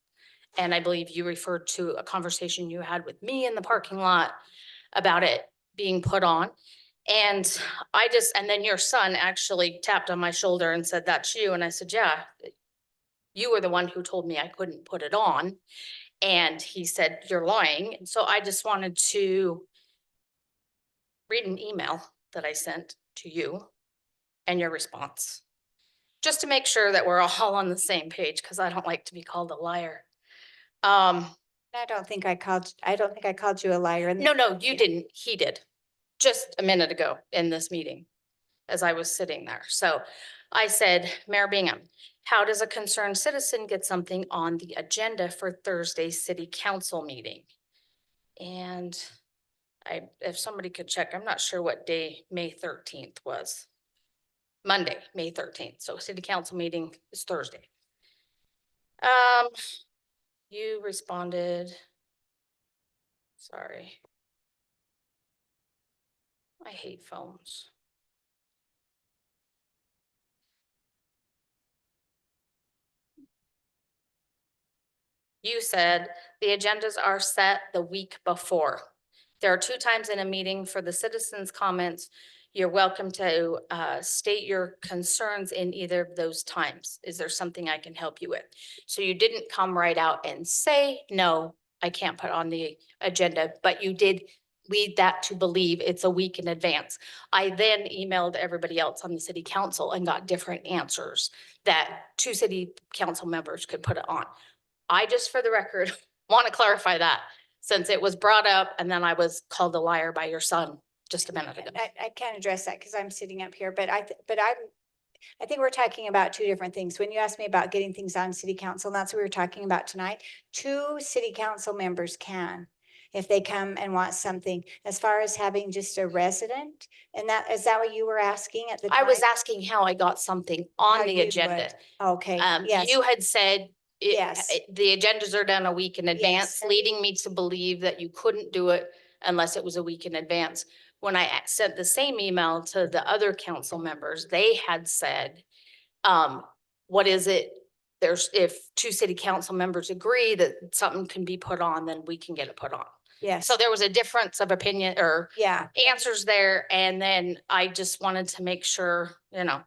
And I believe you referred to a conversation you had with me in the parking lot about it being put on. And and then your son actually tapped on my shoulder and said, that's you. And I said, yeah, you were the one who told me I couldn't put it on. And he said, you're lying. And so I just wanted to read an email that I sent to you and your response, just to make sure that we're all on the same page, because I don't like to be called a liar. I don't think I called you a liar. And No, you didn't. He did just a minute ago in this meeting as I was sitting there. So I said, Mayor Bingham, how does a concerned citizen get something on the agenda for Thursday's city council meeting? And if somebody could check, I'm not sure what day May 13th was. Monday, May 13th. So city council meeting is Thursday. You responded. Sorry. I hate phones. You said the agendas are set the week before. There are 2 times in a meeting for the citizens' comments. You're welcome to state your concerns in either of those times. Is there something I can help you with? So you didn't come right out and say, no, I can't put on the agenda, but you did lead that to believe it's a week in advance. I then emailed everybody else on the city council and got different answers that 2 city council members could put it on. I just, for the record, want to clarify that since it was brought up and then I was called a liar by your son just a minute ago. I can't address that because I'm sitting up here, but I think we're talking about 2 different things. When you asked me about getting things on city council, and that's what we were talking about tonight. 2 city council members can, if they come and want something, as far as having just a resident. And is that what you were asking at the time? I was asking how I got something How on the you agenda. would. Okay, yes. You had said Yes. the agendas are done a week in advance, Yes. leading me to believe that you couldn't do it unless it was a week in advance. When I sent the same email to the other council members, they had said, what is it if two city council members agree that something can be put on, then we can get it put on. Yes, So there was a difference of opinion or yeah, answers there. And then I just wanted to make sure,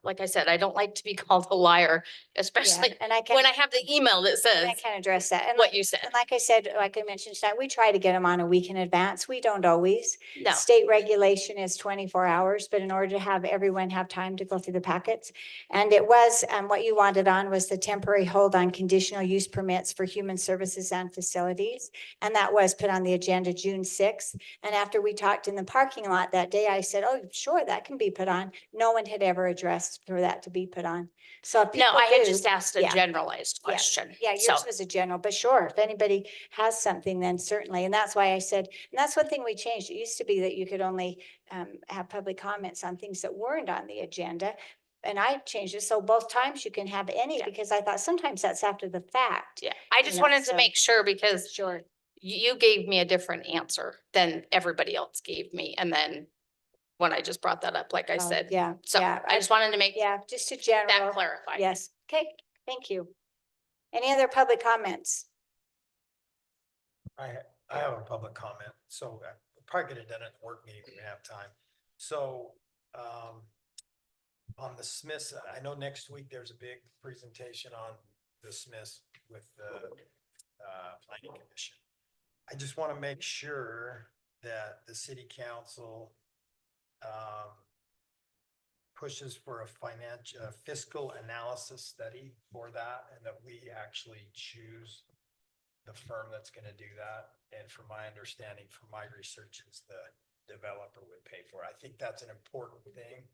like I said, I don't like to be called a liar, yeah, especially and I can, when I have the email that says I can address that. And what like, you said. and like I said, like I mentioned tonight, we try to get them on a week in advance. We don't always. No. State regulation is 24 hours, but in order to have everyone have time to go through the packets. And it was, what you wanted on was the temporary hold on conditional use permits for human services and facilities. And that was put on the agenda June 6th. And after we talked in the parking lot that day, I said, oh, sure, that can be put on. No one had ever addressed for that to be put on. So if No, people I had do- just asked a yeah. generalized question. Yeah, So, yours was a general, but sure, if anybody has something, then certainly, and that's why I said, and that's one thing we changed. It used to be that you could only have public comments on things that weren't on the agenda. And I changed it, so both times you can have any, Yeah. because I thought sometimes that's after the fact. yeah, I just know, wanted so- to make sure because Sure, you gave me a different answer than everybody else gave me. And then when I just brought that up, like I Oh, said, yeah, so yeah, I just wanted to make yeah, just a that general, clarified. yes, okay, thank you. Any other public comments? I have a public comment, so we'll probably get it done at the work meeting if we have time. So, on the Smiths, I know next week there's a big presentation on the Smiths with the, planning commission. I just want to make sure that the city council, pushes for a fiscal analysis study for that, and that we actually choose the firm that's gonna do that. And from my understanding, from my research, is the developer would pay for it. I think that's an important thing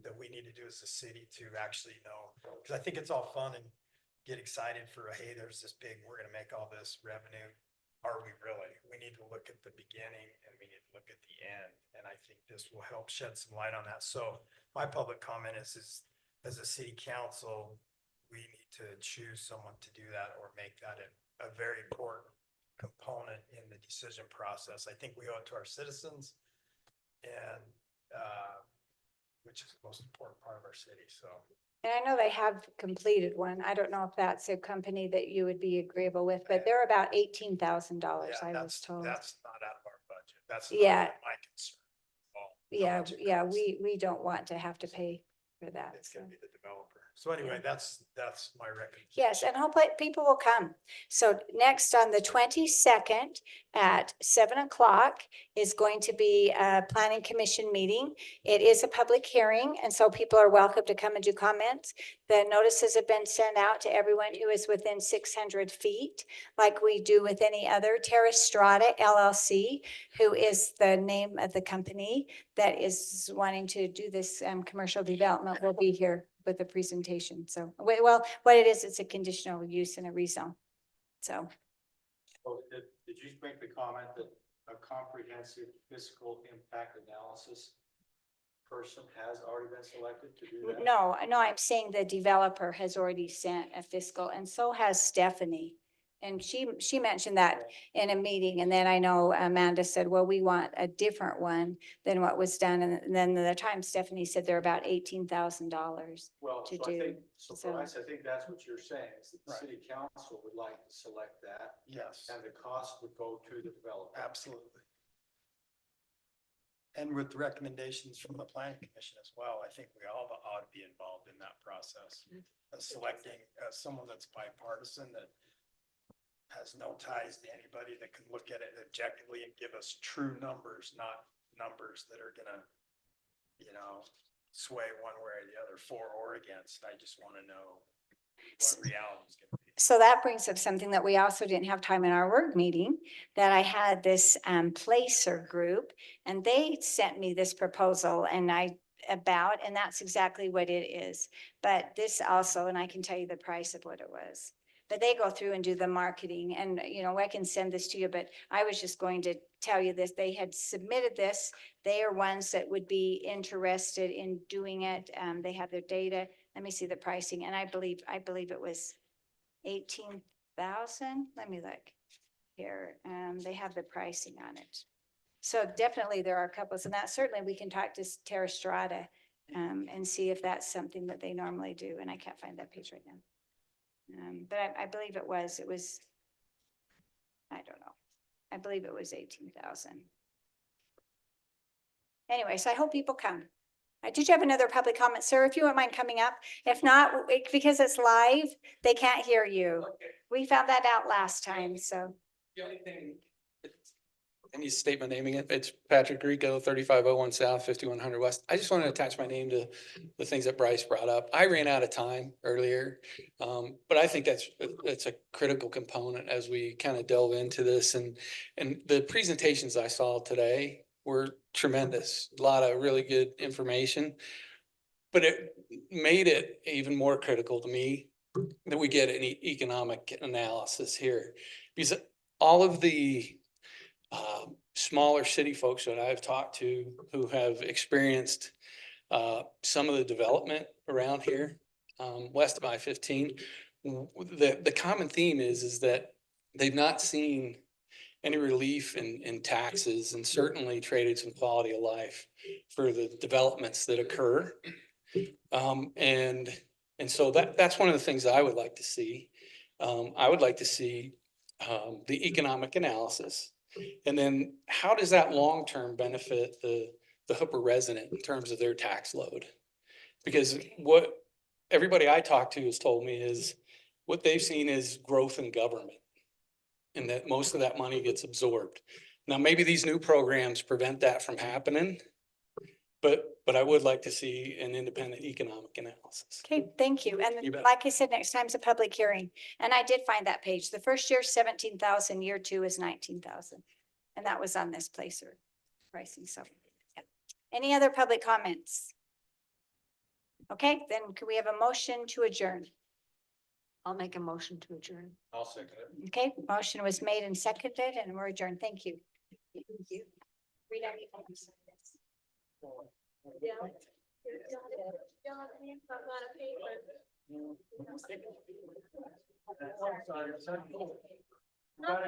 that we need to do as a city to actually know, because I think it's all fun and get excited for, hey, there's this big, we're gonna make all this revenue. Are we really? We need to look at the beginning and we need to look at the end. And I think this will help shed some light on that. So my public comment is as a city council, we need to choose someone to do that or make that a very important component in the decision process. I think we owe it to our citizens and, which is the most important part of our city, so. And I know they have completed one. I don't know if that's a company that you would be agreeable with, but they're about $18,000, Yeah, I was that's told. not out of our budget. That's Yeah. not my concern. at all. How Yeah, much it yeah, costs. we don't want to have to pay for that. It's so. gonna be the developer. So anyway, that's my recommendation. Yes, and hopefully people will come. So next on the 22nd at 7 o'clock is going to be a planning commission meeting. It is a public hearing, and so people are welcome to come and do comments. The notices have been sent out to everyone who is within 600 feet, like we do with any other. Terra Strata LLC, who is the name of the company that is wanting to do this commercial development, will be here with the presentation. So, well, what it is, it's a conditional use and a rezone. So, Oh, did you make the comment that a comprehensive fiscal impact analysis person has already been selected to do that? no, I'm saying the developer has already sent a fiscal, and so has Stephanie. And she mentioned that in a meeting, and then I know Amanda said, well, we want a different one than what was done. And then the time Stephanie said they're about $18,000. Well, to so I do, think, so so- Bryce, I think that's what you're saying, is that the Right. city council would like to select that, Yes, and the cost would go to the developer. absolutely. And with recommendations from the planning commission as well, I think we all ought to be involved in that process. Selecting someone that's bipartisan, that has no ties to anybody, that can look at it objectively and give us true numbers, not numbers that are gonna, sway one way or the other, for or against. I just want to know what reality is gonna be. So that brings up something that we also didn't have time in our work meeting, that I had this Placer group, and they sent me this proposal and and that's exactly what it is. But this also, and I can tell you the price of what it was. But they go through and do the marketing, and I can send this to you, but I was just going to tell you this. They had submitted this. They are ones that would be interested in doing it. They have their data. Let me see the pricing, and I believe it was 18,000. Let me look here. They have the pricing on it. So definitely there are couples, and that certainly we can talk to Terra Strata and see if that's something that they normally do. And I can't find that page right now. But I believe it was, I don't know. I believe it was 18,000. Anyway, so I hope people come. Did you have another public comment, sir? If you wouldn't mind coming up. If not, because it's live, they can't hear you. We found that out last time, so. The only thing, I need to state my name again. It's Patrick Rico, 3501 South, 5100 West. I just want to attach my name to the things that Bryce brought up. I ran out of time earlier, but I think that's a critical component as we kind of delve into this. And the presentations I saw today were tremendous. A lot of really good information, but it made it even more critical to me that we get an economic analysis here, because all of the smaller city folks that I've talked to who have experienced some of the development around here west of I-15, the common theme is that they've not seen any relief in taxes, and certainly traded some quality of life for the developments that occur. And so that's one of the things I would like to see. I would like to see the economic analysis. And then how does that long-term benefit the Hooper resident in terms of their tax load? Because what everybody I talk to has told me is what they've seen is growth in government, and that most of that money gets absorbed. Now, maybe these new programs prevent that from happening, but I would like to see an independent economic analysis. Okay, thank you. And You bet. like I said, next time's a public hearing. And I did find that page. The first year, 17,000, year 2 is 19,000. And that was on this placer pricing. So, yeah. Any other public comments? Okay, then could we have a motion to adjourn? I'll make a motion to adjourn. I'll second it. Okay, motion was made and seconded, and we're adjourned. Thank you. Thank you. Read out the items. Not